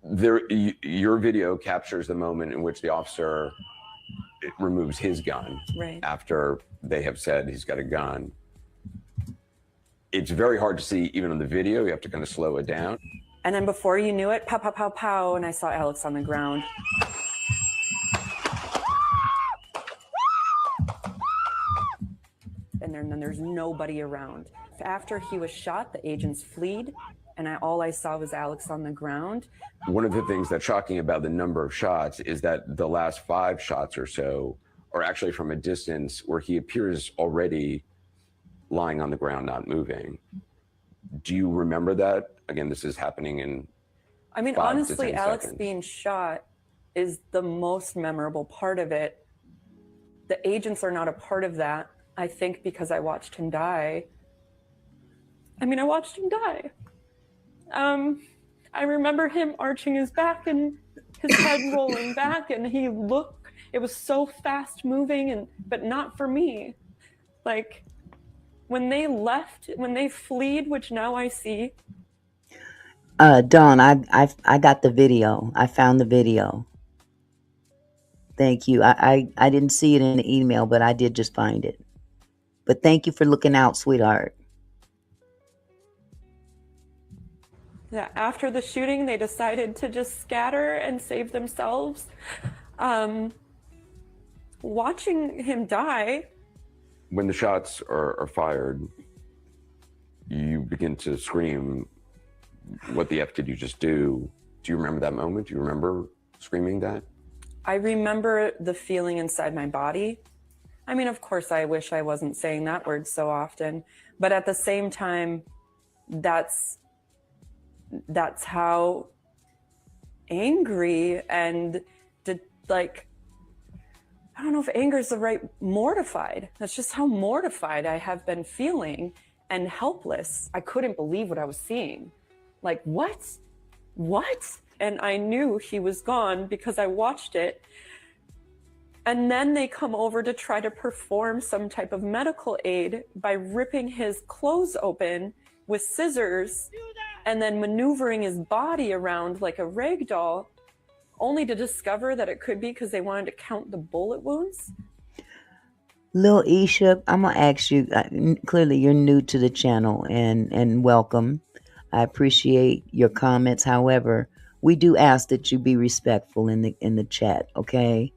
Your video captures the moment in which the officer removes his gun after they have said he's got a gun. It's very hard to see even on the video. You have to kind of slow it down. And then before you knew it, pow, pow, pow, pow, and I saw Alex on the ground. And then there's nobody around. After he was shot, the agents fled, and all I saw was Alex on the ground. One of the things that's shocking about the number of shots is that the last 5 shots or so are actually from a distance where he appears already lying on the ground, not moving. Do you remember that? Again, this is happening in honestly, Alex seconds. Being shot is the most memorable part of it. The agents are not a part of that, I think, because I watched him die. I watched him die. I remember him arching his back and his head rolling back, and it was so fast moving, but not for me. Like, when they left, when they fled, which now I see. Dawn, I got the video. I found the video. Thank you. I didn't see it in the email, but I did just find it. But thank you for looking out, sweetheart. Yeah, after the shooting, they decided to just scatter and save themselves. Watching him die. When the shots are fired, you begin to scream, what the F did you just do? Do you remember that moment? Do you remember screaming that? I remember the feeling inside my body. Of course, I wish I wasn't saying that word so often, but at the same time, that's how angry and I don't know if anger is the right, mortified. That's just how mortified I have been feeling and helpless. I couldn't believe what I was seeing. Like, what? And I knew he was gone because I watched it. And then they come over to try to perform some type of medical aid by ripping his clothes open with scissors and then maneuvering his body around like a rag doll, only to discover that it could be because they wanted to count the bullet wounds. Lil Isha, I'm going to ask you, clearly you're new to the channel and welcome. I appreciate your comments. However, we do ask that you be respectful in the chat, okay?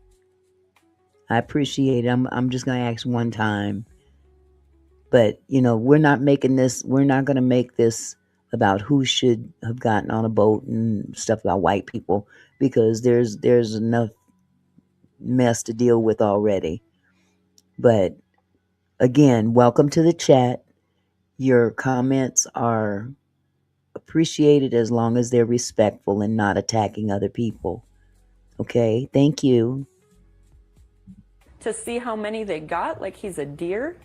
I appreciate it. I'm just gonna ask one time. But we're not going to make this about who should have gotten on a boat and stuff about white people, because there's enough mess to deal with already. But again, welcome to the chat. Your comments are appreciated as long as they're respectful and not attacking other people. Okay, thank you. To see how many they got, like he's a deer.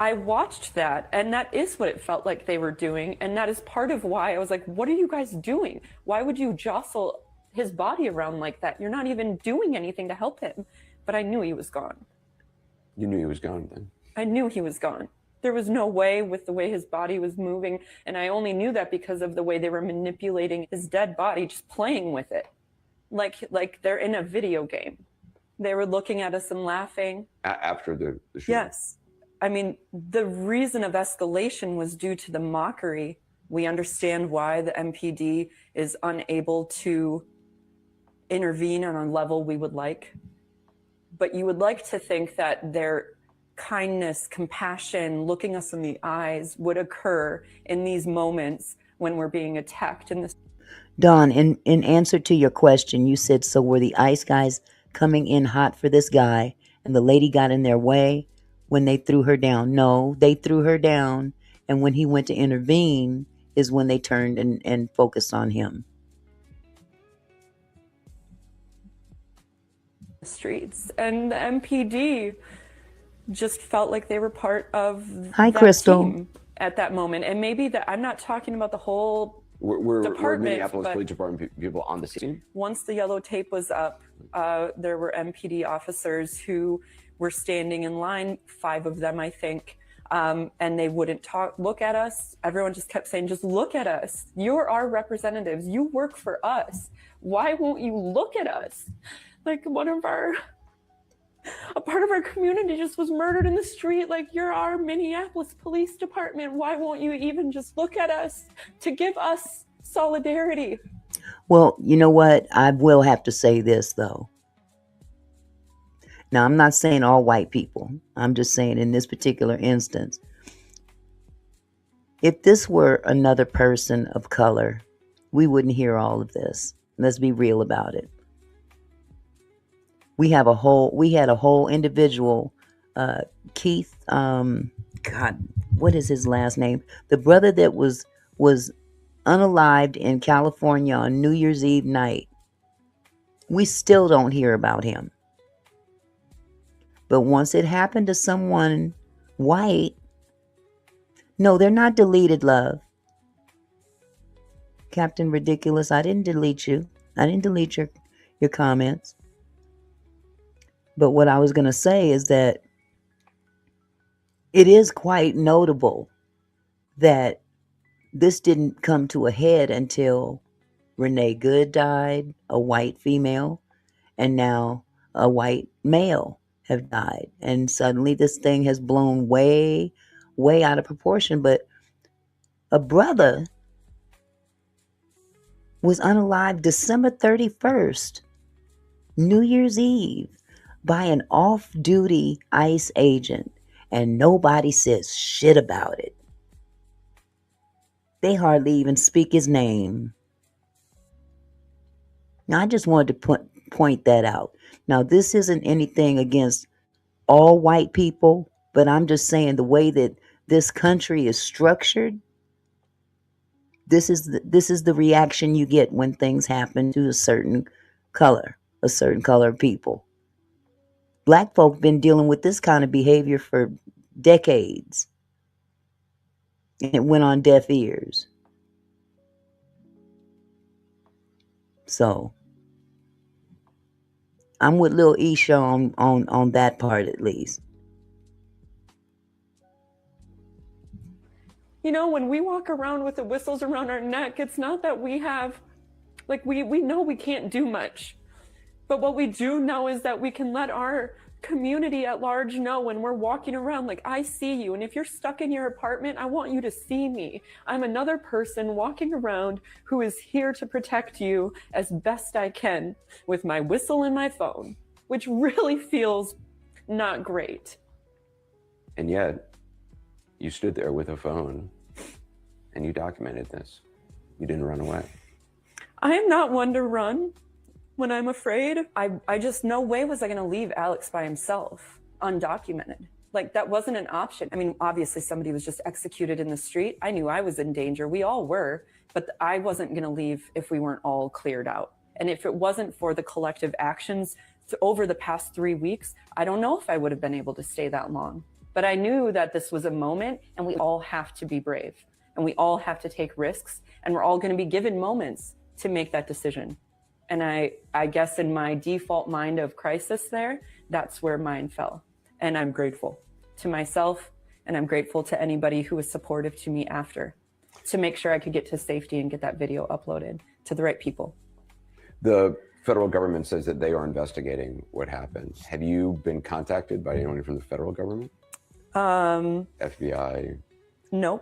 I watched that, and that is what it felt like they were doing, and that is part of why I was like, what are you guys doing? Why would you jostle his body around like that? You're not even doing anything to help him. But I knew he was gone. You knew he was gone then? I knew he was gone. There was no way with the way his body was moving, and I only knew that because of the way they were manipulating his dead body, just playing with it. Like they're in a video game. They were looking at us and laughing. After the shooting? Yes. I mean, the reason of escalation was due to the mockery. We understand why the MPD is unable to intervene on a level we would like. But you would like to think that their kindness, compassion, looking us in the eyes would occur in these moments when we're being attacked. Dawn, in answer to your question, you said, so were the ICE guys coming in hot for this guy and the lady got in their way when they threw her down? No, they threw her down, and when he went to intervene is when they turned and focused on him. Streets, and the MPD just felt like they were part of Hi, that Crystal. team at that moment. And maybe that I'm not talking about the whole Were department, Minneapolis but Police Department people on the scene? once the yellow tape was up, there were MPD officers who were standing in line, 5 of them, I think, and they wouldn't look at us. Everyone just kept saying, just look at us. You're our representatives. You work for us. Why won't you look at us? Like a part of our community just was murdered in the street. Like, you're our Minneapolis Police Department. Why won't you even just look at us to give us solidarity? Well, you know what? I will have to say this, though. Now, I'm not saying all white people. I'm just saying in this particular instance, if this were another person of color, we wouldn't hear all of this. Let's be real about it. We had a whole individual, Keith, God, what is his last name? The brother that was unalived in California on New Year's Eve night. We still don't hear about him. But once it happened to someone white, no, they're not deleted, love. Captain Ridiculous, I didn't delete you. I didn't delete your comments. But what I was going to say is that it is quite notable that this didn't come to a head until Renee Good died, a white female, and now a white male have died. And suddenly this thing has blown way, way out of proportion. But a brother was unalived December 31st, New Year's Eve, by an off-duty ICE agent, and nobody says shit about it. They hardly even speak his name. Now, I just wanted to point that out. Now, this isn't anything against all white people, but I'm just saying the way that this country is structured, this is the reaction you get when things happen to a certain color of people. Black folk been dealing with this kind of behavior for decades. And it went on deaf ears. So I'm with Lil Isha on that part at least. You know, when we walk around with the whistles around our neck, it's not that we have, like, we know we can't do much. But what we do know is that we can let our community at large know when we're walking around, like, I see you. And if you're stuck in your apartment, I want you to see me. I'm another person walking around who is here to protect you as best I can with my whistle and my phone, which really feels not great. And yet, you stood there with a phone and you documented this. You didn't run away. I am not one to run when I'm afraid. I just, no way was I going to leave Alex by himself, undocumented. Like, that wasn't an option. I mean, obviously somebody was just executed in the street. I knew I was in danger. We all were, but I wasn't going to leave if we weren't all cleared out. And if it wasn't for the collective actions over the past 3 weeks, I don't know if I would have been able to stay that long. But I knew that this was a moment, and we all have to be brave, and we all have to take risks, and we're all going to be given moments to make that decision. And I guess in my default mind of crisis there, that's where mine fell. And I'm grateful to myself, and I'm grateful to anybody who was supportive to me after, to make sure I could get to safety and get that video uploaded to the right people. The federal government says that they are investigating what happened. Have you been contacted by anyone from the federal government? FBI? No,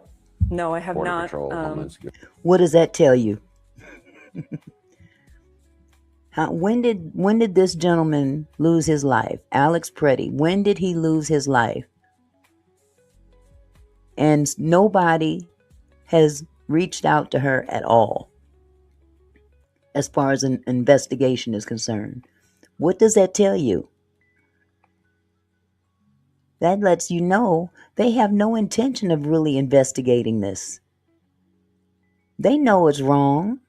I have Border not. Patrol, Homeland Security. What does that tell you? When did this gentleman lose his life? Alex Pretti. When did he lose his life? And nobody has reached out to her at all as far as an investigation is concerned. What does that tell you? That lets you know they have no intention of really investigating this. They know it's wrong,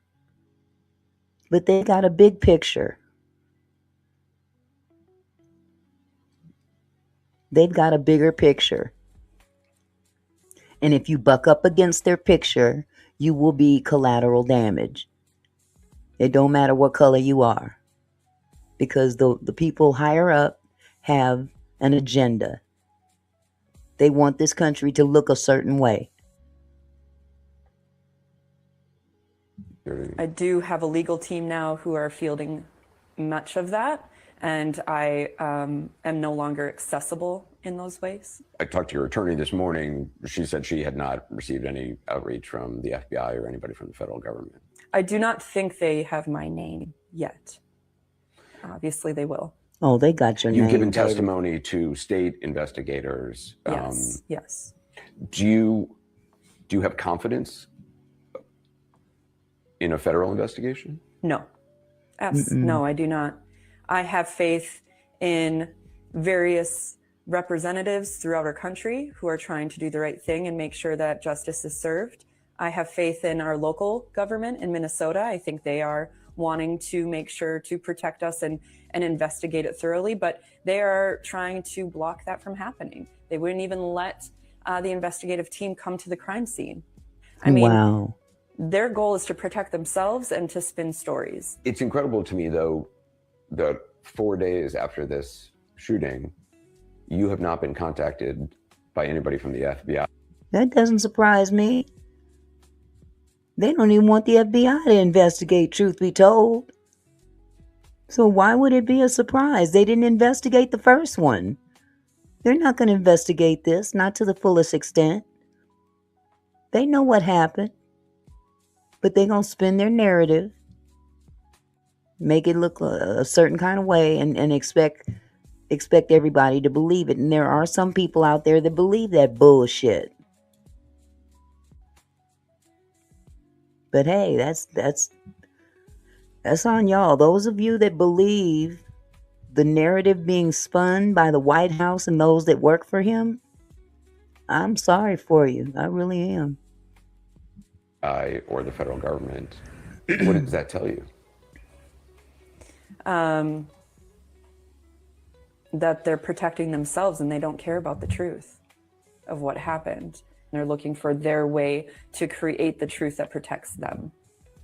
but they got a big picture. They've got a bigger picture. And if you buck up against their picture, you will be collateral damage. It don't matter what color you are, because the people higher up have an agenda. They want this country to look a certain way. I do have a legal team now who are fielding much of that, and I am no longer accessible in those ways. I talked to your attorney this morning. She said she had not received any outreach from the FBI or anybody from the federal government. I do not think they have my name yet. Obviously, they will. Oh, they got your name. You've given testimony to state investigators. Yes, yes. Do you have confidence in a federal investigation? No. No, I do not. I have faith in various representatives throughout our country who are trying to do the right thing and make sure that justice is served. I have faith in our local government in Minnesota. I think they are wanting to make sure to protect us and investigate it thoroughly, but they are trying to block that from happening. They wouldn't even let the investigative team come to the crime scene. I mean, wow. Their goal is to protect themselves and to spin stories. It's incredible to me, though, that 4 days after this shooting, you have not been contacted by anybody from the FBI. That doesn't surprise me. They don't even want the FBI to investigate, truth be told. So why would it be a surprise? They didn't investigate the first one. They're not going to investigate this, not to the fullest extent. They know what happened, but they're going to spin their narrative, make it look a certain kind of way, and expect everybody to believe it. And there are some people out there that believe that bullshit. But hey, that's on y'all. Those of you that believe the narrative being spun by the White House and those that work for him, I'm sorry for you. I really am. Or the federal government. What does that tell you? That they're protecting themselves and they don't care about the truth of what happened. They're looking for their way to create the truth that protects them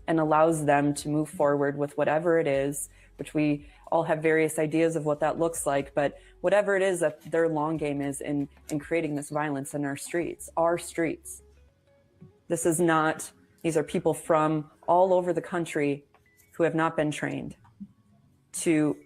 and allows them to move forward with whatever it is, which we all have various ideas of what that looks like, but whatever it is that their long game is in creating this violence in our streets. This is not, these are people from all over the country who have not been trained to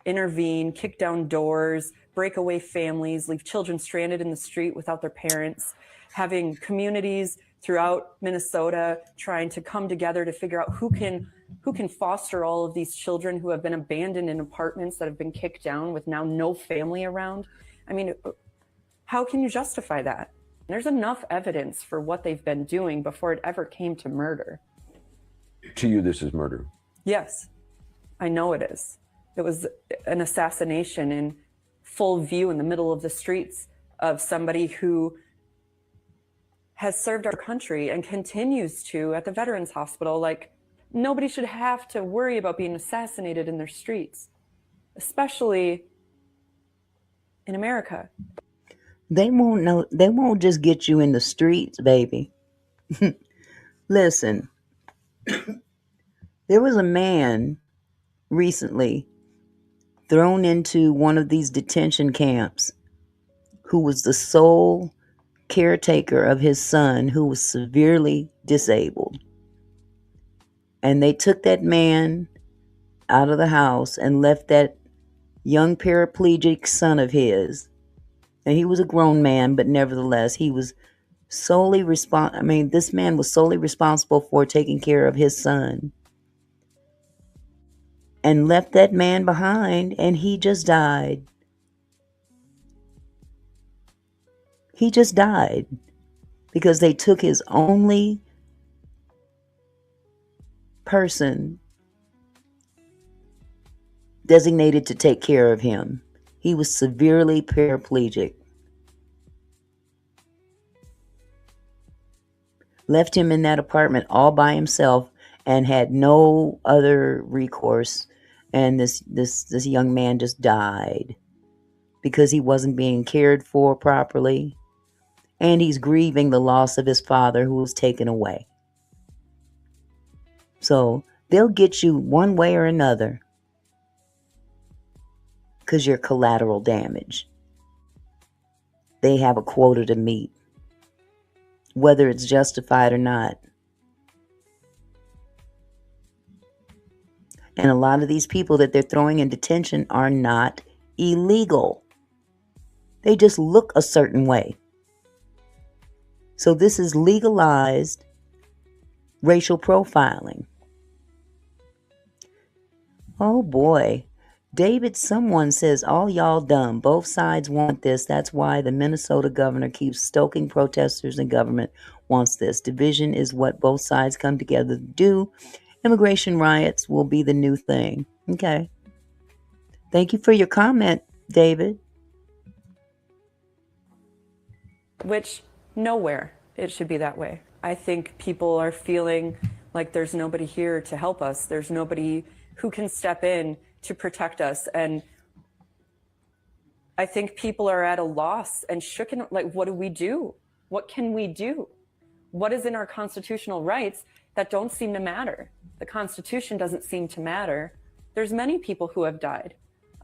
intervene, kick down doors, break away families, leave children stranded in the street without their parents, having communities throughout Minnesota trying to come together to figure out who can foster all of these children who have been abandoned in apartments that have been kicked down with now no family around. I mean, how can you justify that? There's enough evidence for what they've been doing before it ever came to murder. To you, this is murder. Yes, I know it is. It was an assassination in full view in the middle of the streets of somebody who has served our country and continues to at the Veterans Hospital. Like, nobody should have to worry about being assassinated in their streets, especially in America. They won't know. They won't just get you in the streets, baby. Listen, there was a man recently thrown into one of these detention camps who was the sole caretaker of his son who was severely disabled. And they took that man out of the house and left that young paraplegic son of his. And he was a grown man, but nevertheless, he was solely this man was solely responsible for taking care of his son. And left that man behind, and he just died. He just died because they took his only person designated to take care of him. He was severely paraplegic. Left him in that apartment all by himself and had no other recourse. And this young man just died because he wasn't being cared for properly. And he's grieving the loss of his father who was taken away. So they'll get you one way or another because you're collateral damage. They have a quota to meet, whether it's justified or not. And a lot of these people that they're throwing in detention are not illegal. They just look a certain way. So this is legalized racial profiling. Oh boy. David, someone says, all y'all dumb. Both sides want this. That's why the Minnesota governor keeps stoking protesters and government wants this. Division is what both sides come together to do. Immigration riots will be the new thing. Okay. Thank you for your comment, David. Which, nowhere it should be that way. I think people are feeling like there's nobody here to help us. There's nobody who can step in to protect us. And I think people are at a loss and shooken. Like, what do we do? What can we do? What is in our constitutional rights that don't seem to matter? The Constitution doesn't seem to matter. There's many people who have died,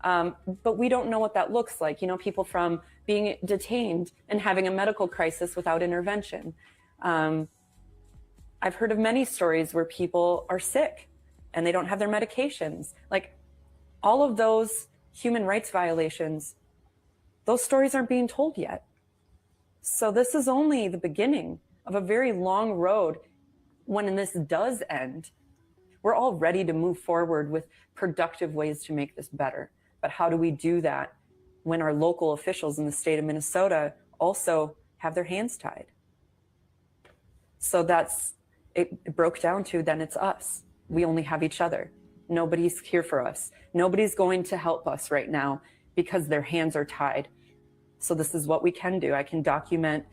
but we don't know what that looks like. You know, people from being detained and having a medical crisis without intervention. I've heard of many stories where people are sick and they don't have their medications. Like, all of those human rights violations, those stories aren't being told yet. So this is only the beginning of a very long road. When this does end, we're all ready to move forward with productive ways to make this better. But how do we do that when our local officials in the state of Minnesota also have their hands tied? So it broke down to, then it's us. We only have each other. Nobody's here for us. Nobody's going to help us right now because their hands are tied. So this is what we can do. I can document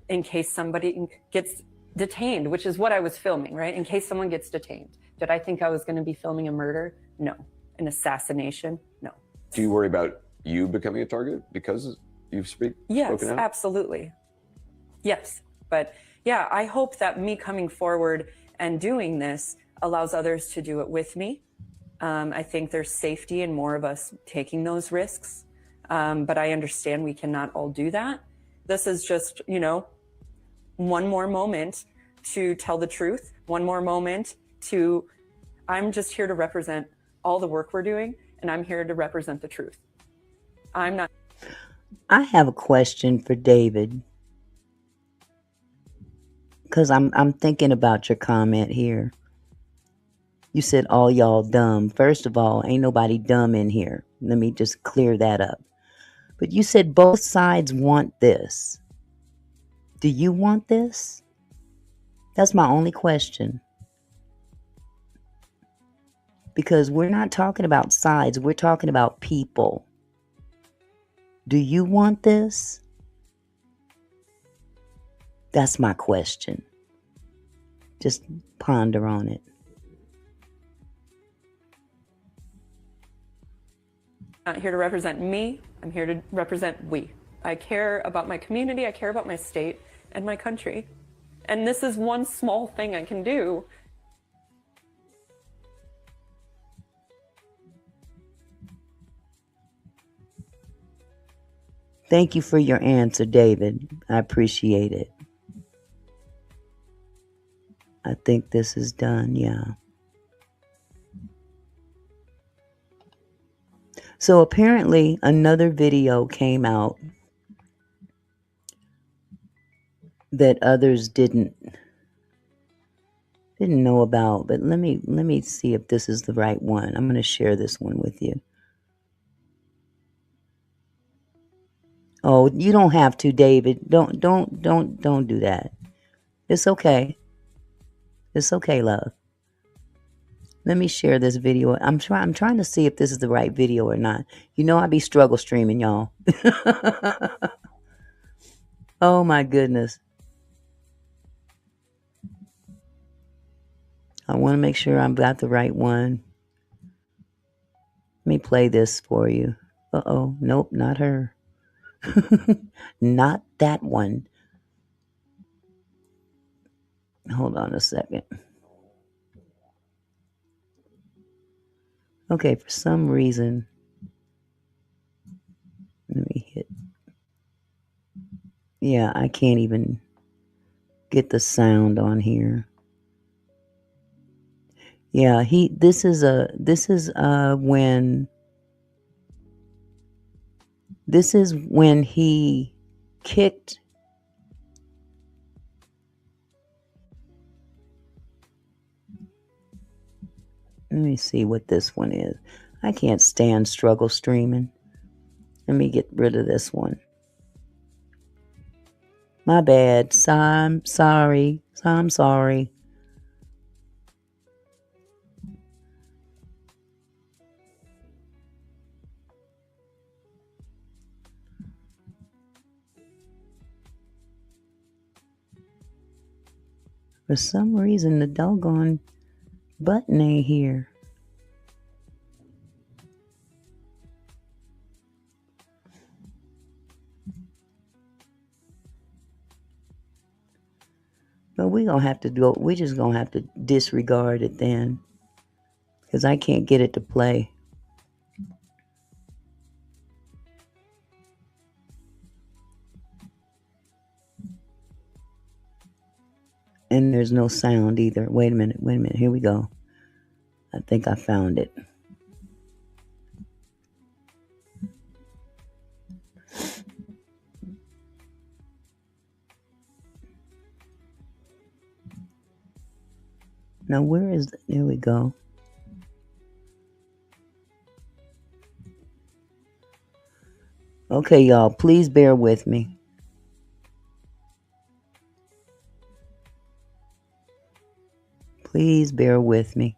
in case somebody gets detained, which is what I was filming, right? In case someone gets detained. Did I think I was going to be filming a murder? No. An assassination? No. Do you worry about you becoming a target because you've spoken Yes, out? absolutely. Yes. But yeah, I hope that me coming forward and doing this allows others to do it with me. I think there's safety in more of us taking those risks. But I understand we cannot all do that. This is just, one more moment to tell the truth, one more moment I'm just here to represent all the work we're doing and I'm here to represent the truth. I'm not. I have a question for David, because I'm thinking about your comment here. You said all y'all dumb. First of all, ain't nobody dumb in here. Let me just clear that up. But you said both sides want this. Do you want this? That's my only question. Because we're not talking about sides. We're talking about people. Do you want this? That's my question. Just ponder on it. Not here to represent me. I'm here to represent we. I care about my community. I care about my state and my country. And this is one small thing I can do. Thank you for your answer, David. I appreciate it. I think this is done, yeah. So apparently another video came out that others didn't know about, but let me see if this is the right one. I'm going to share this one with you. Oh, you don't have to, David. Don't do that. It's okay. It's okay, love. Let me share this video. I'm trying to see if this is the right video or not. You know I be struggle streaming, y'all. Oh my goodness. I want to make sure I've got the right one. Let me play this for you. Uh-oh. Nope, not her. Not that one. Hold on a second. Okay, for some reason, let me hit. Yeah, I can't even get the sound on here. Yeah, this is when he kicked. Let me see what this one is. I can't stand struggle streaming. Let me get rid of this one. My bad. I'm sorry. I'm sorry. For some reason, the doggone button ain't here. But we gonna have to go. We just gonna have to disregard it then, because I can't get it to play. And there's no sound either. Wait a minute. Here we go. I think I found it. Now where is it? There we go. Okay, y'all, please bear with me. Please bear with me.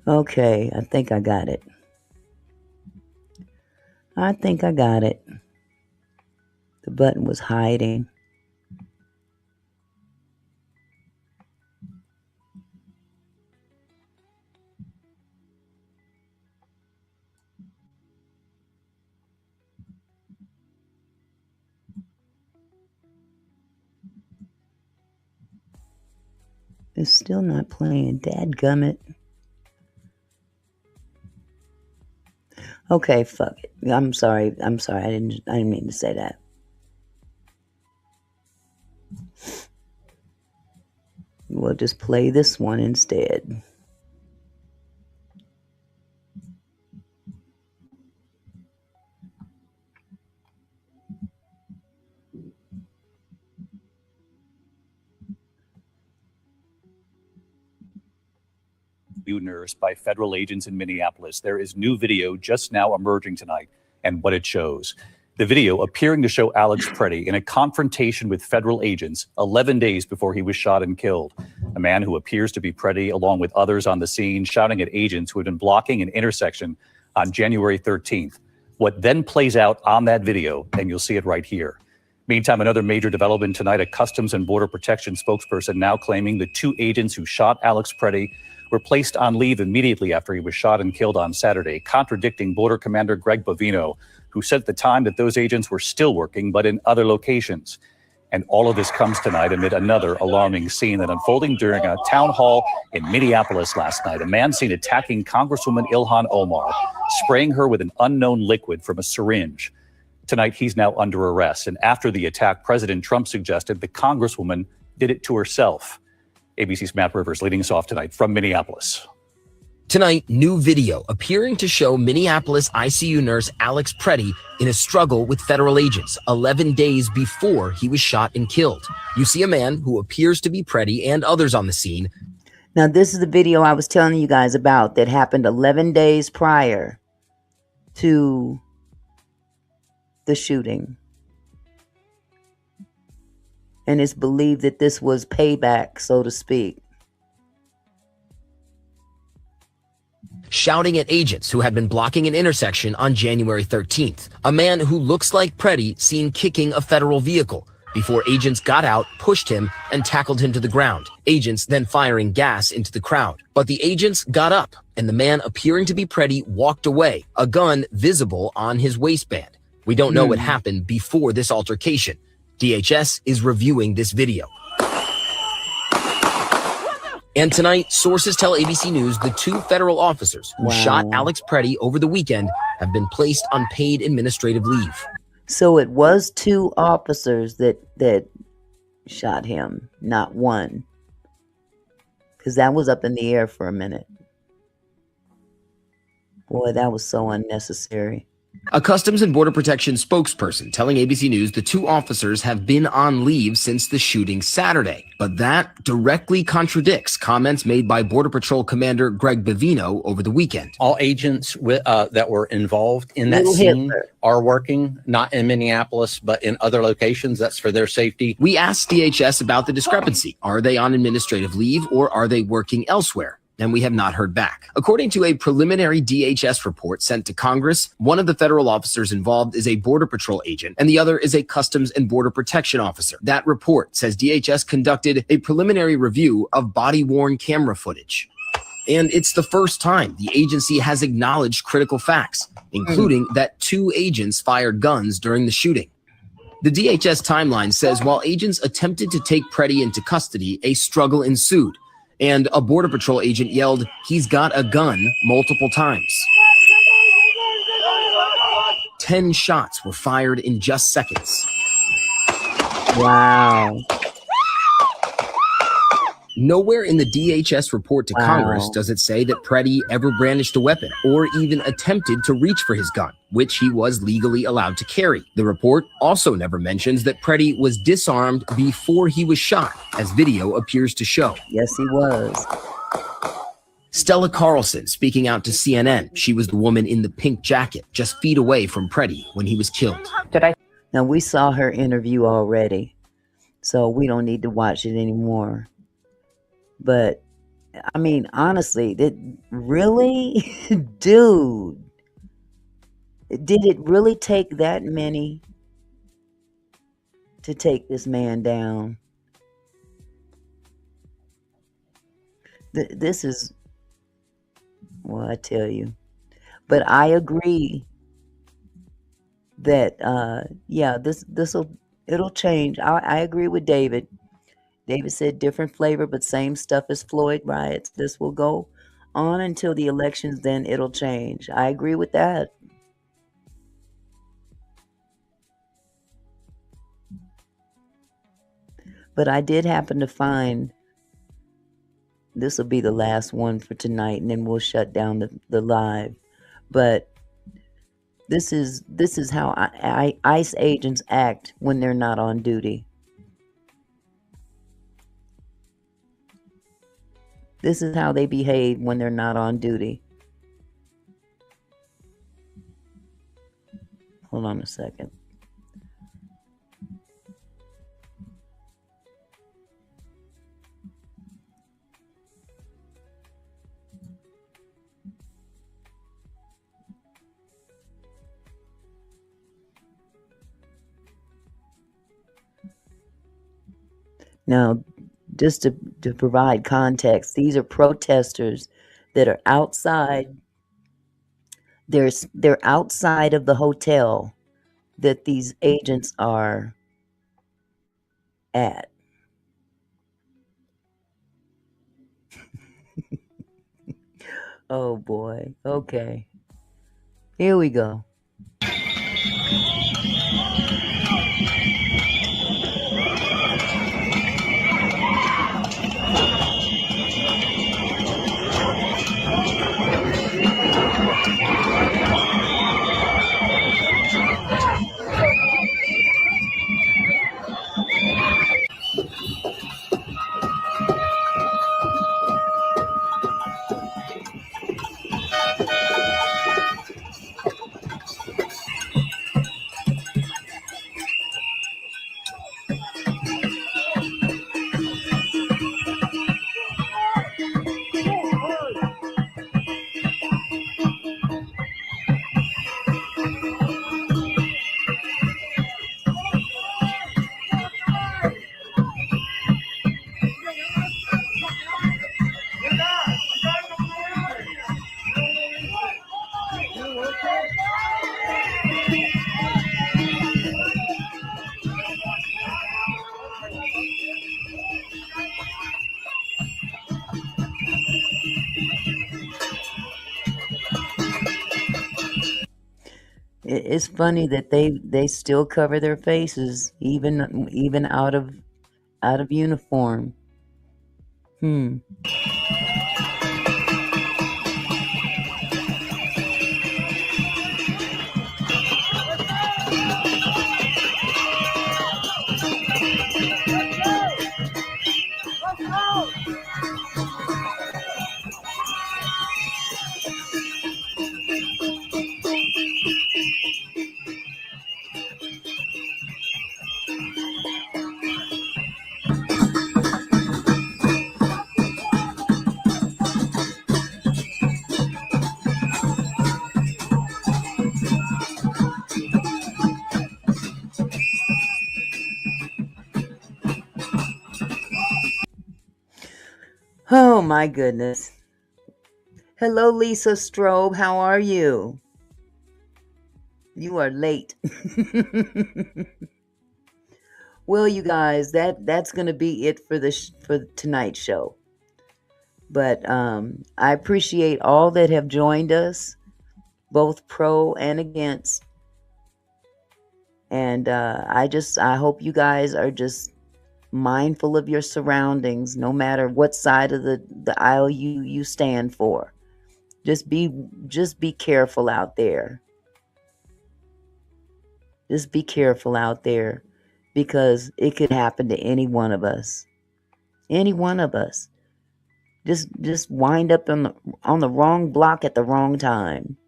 Okay, I think I got it. I think I got it. The button was hiding. It's still not playing. Dadgummit. Okay, fuck it. I'm sorry. I didn't mean to say that. We'll just play this one instead. Nurse by federal agents in Minneapolis. There is new video just now emerging tonight and what it shows. The video appearing to show Alex Pretti in a confrontation with federal agents 11 days before he was shot and killed. A man who appears to be Pretti, along with others on the scene, shouting at agents who had been blocking an intersection on January 13th. What then plays out on that video, and you'll see it right here. Meantime, another major development tonight, a Customs and Border Protection spokesperson now claiming the 2 agents who shot Alex Pretti were placed on leave immediately after he was shot and killed on Saturday, contradicting Border Commander Greg Bovino, who said at the time that those agents were still working, but in other locations. And all of this comes tonight amid another alarming scene that unfolding during a town hall in Minneapolis last night. A man seen attacking Congresswoman Ilhan Omar, spraying her with an unknown liquid from a syringe. Tonight, he's now under arrest. And after the attack, President Trump suggested the Congresswoman did it to herself. ABC's Matt Rivers leading us off tonight from Minneapolis. Tonight, new video appearing to show Minneapolis ICU nurse Alex Pretti in a struggle with federal agents 11 days before he was shot and killed. You see a man who appears to be Pretti and others on the scene. Now, this is the video I was telling you guys about that happened 11 days prior to the shooting. And it's believed that this was payback, so to speak. Shouting at agents who had been blocking an intersection on January 13th. A man who looks like Pretti seen kicking a federal vehicle before agents got out, pushed him, and tackled him to the ground. Agents then firing gas into the crowd. But the agents got up, and the man appearing to be Pretti walked away, a gun visible on his waistband. We don't know what happened before this altercation. DHS is reviewing this video. And tonight, sources tell ABC News the 2 federal officers who shot Alex Pretti over the weekend have been placed on paid administrative leave. So it was 2 officers that shot him, not 1. Because that was up in the air for a minute. Boy, that was so unnecessary. A Customs and Border Protection spokesperson telling ABC News the 2 officers have been on leave since the shooting Saturday. But that directly contradicts comments made by Border Patrol Commander Greg Bovino over the weekend. All agents that were involved in that scene are working, not in Minneapolis, but in other locations. That's for their safety. We asked DHS about the discrepancy. Are they on administrative leave or are they working elsewhere? And we have not heard back. According to a preliminary DHS report sent to Congress, one of the federal officers involved is a Border Patrol agent, and the other is a Customs and Border Protection officer. That report says DHS conducted a preliminary review of body-worn camera footage. And it's the first time the agency has acknowledged critical facts, including that 2 agents fired guns during the shooting. The DHS timeline says while agents attempted to take Pretti into custody, a struggle ensued. And a Border Patrol agent yelled, "He's got a gun," multiple times. 10 shots were fired in just seconds. Wow. Nowhere in the DHS report to Congress does it say that Pretti ever brandished a weapon or even attempted to reach for his gun, which he was legally allowed to carry. The report also never mentions that Pretti was disarmed before he was shot, as video appears to show. Yes, he was. Stella Carlson speaking out to CNN. She was the woman in the pink jacket, just feet away from Pretti when he was killed. Now, we saw her interview already, so we don't need to watch it anymore. But, I mean, honestly, really? Dude. Did it really take that many to take this man down? This is, well, I tell you. But I agree that, yeah, it'll change. I agree with David. David said different flavor, but same stuff as Floyd riots. This will go on until the elections, then it'll change. I agree with that. But I did happen to find this will be the last one for tonight, and then we'll shut down the live. But this is how ICE agents act when they're not on duty. This is how they behave when they're not on duty. Hold on a second. Now, just to provide context, these are protesters that are outside. They're outside of the hotel that these agents are at. Oh boy. Okay. Here we go. It's funny that they still cover their faces even out of uniform. Oh my goodness. Hello, Lisa Strobe. How are you? You are late. Well, you guys, that's going to be it for tonight's show. But I appreciate all that have joined us, both pro and against. And I hope you guys are just mindful of your surroundings, no matter what side of the aisle you stand for. Just be careful out there. Just be careful out there, because it could happen to any one of us. Any one of us. Just wind up on the wrong block at the wrong time.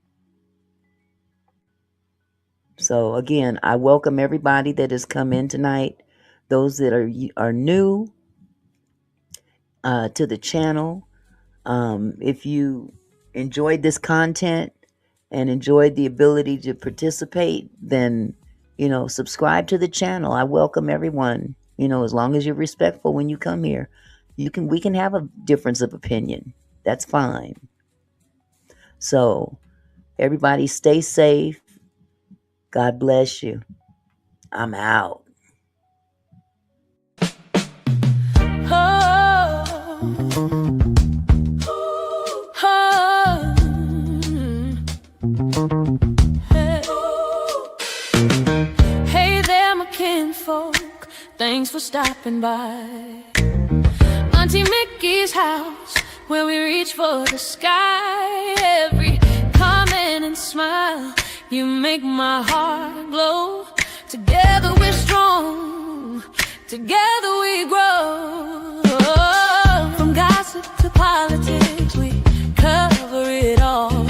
So again, I welcome everybody that has come in tonight. Those that are new to the channel. If you enjoyed this content and enjoyed the ability to participate, then subscribe to the channel. I welcome everyone. As long as you're respectful when you come here, we can have a difference of opinion. That's fine. So everybody stay safe. God bless you. I'm out. Hey there, my kinfolk. Thanks for stopping by. Auntie Mickey beach house where we reach for the sky. Every comment and smile, you make my heart glow. Together we're strong, together we grow. From gossip to politics, we cover it all.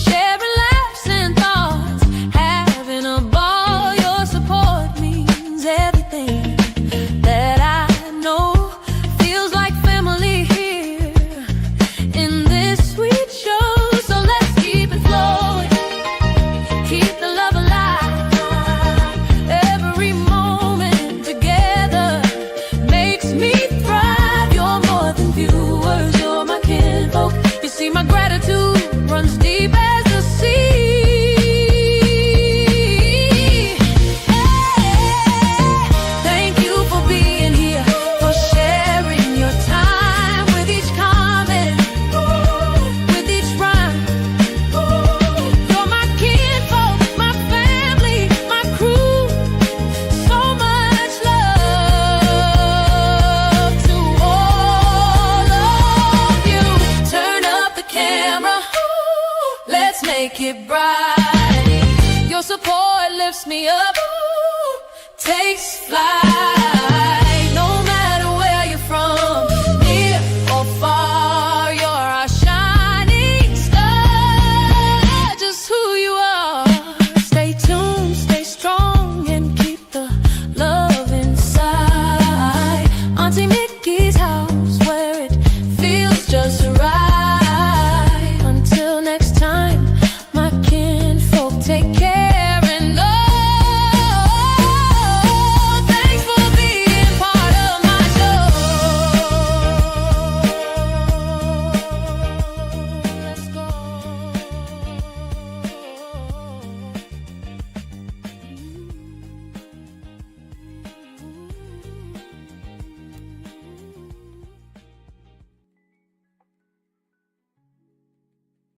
Sharing laughs and thoughts, having a ball. Your support means everything that I know. Feels like family here in this sweet show. So let's keep it flowing, keep the love alive. Every moment together makes me thrive. You're more than viewers, you're my kinfolk. You see my gratitude runs deep as the sea. Thank you for being here, for sharing your time with each comment, with each rhyme. You're my kinfolk, my family, my crew. So much love to all of you. Turn up the camera, let's make it bright. Your support lifts me up, takes flight.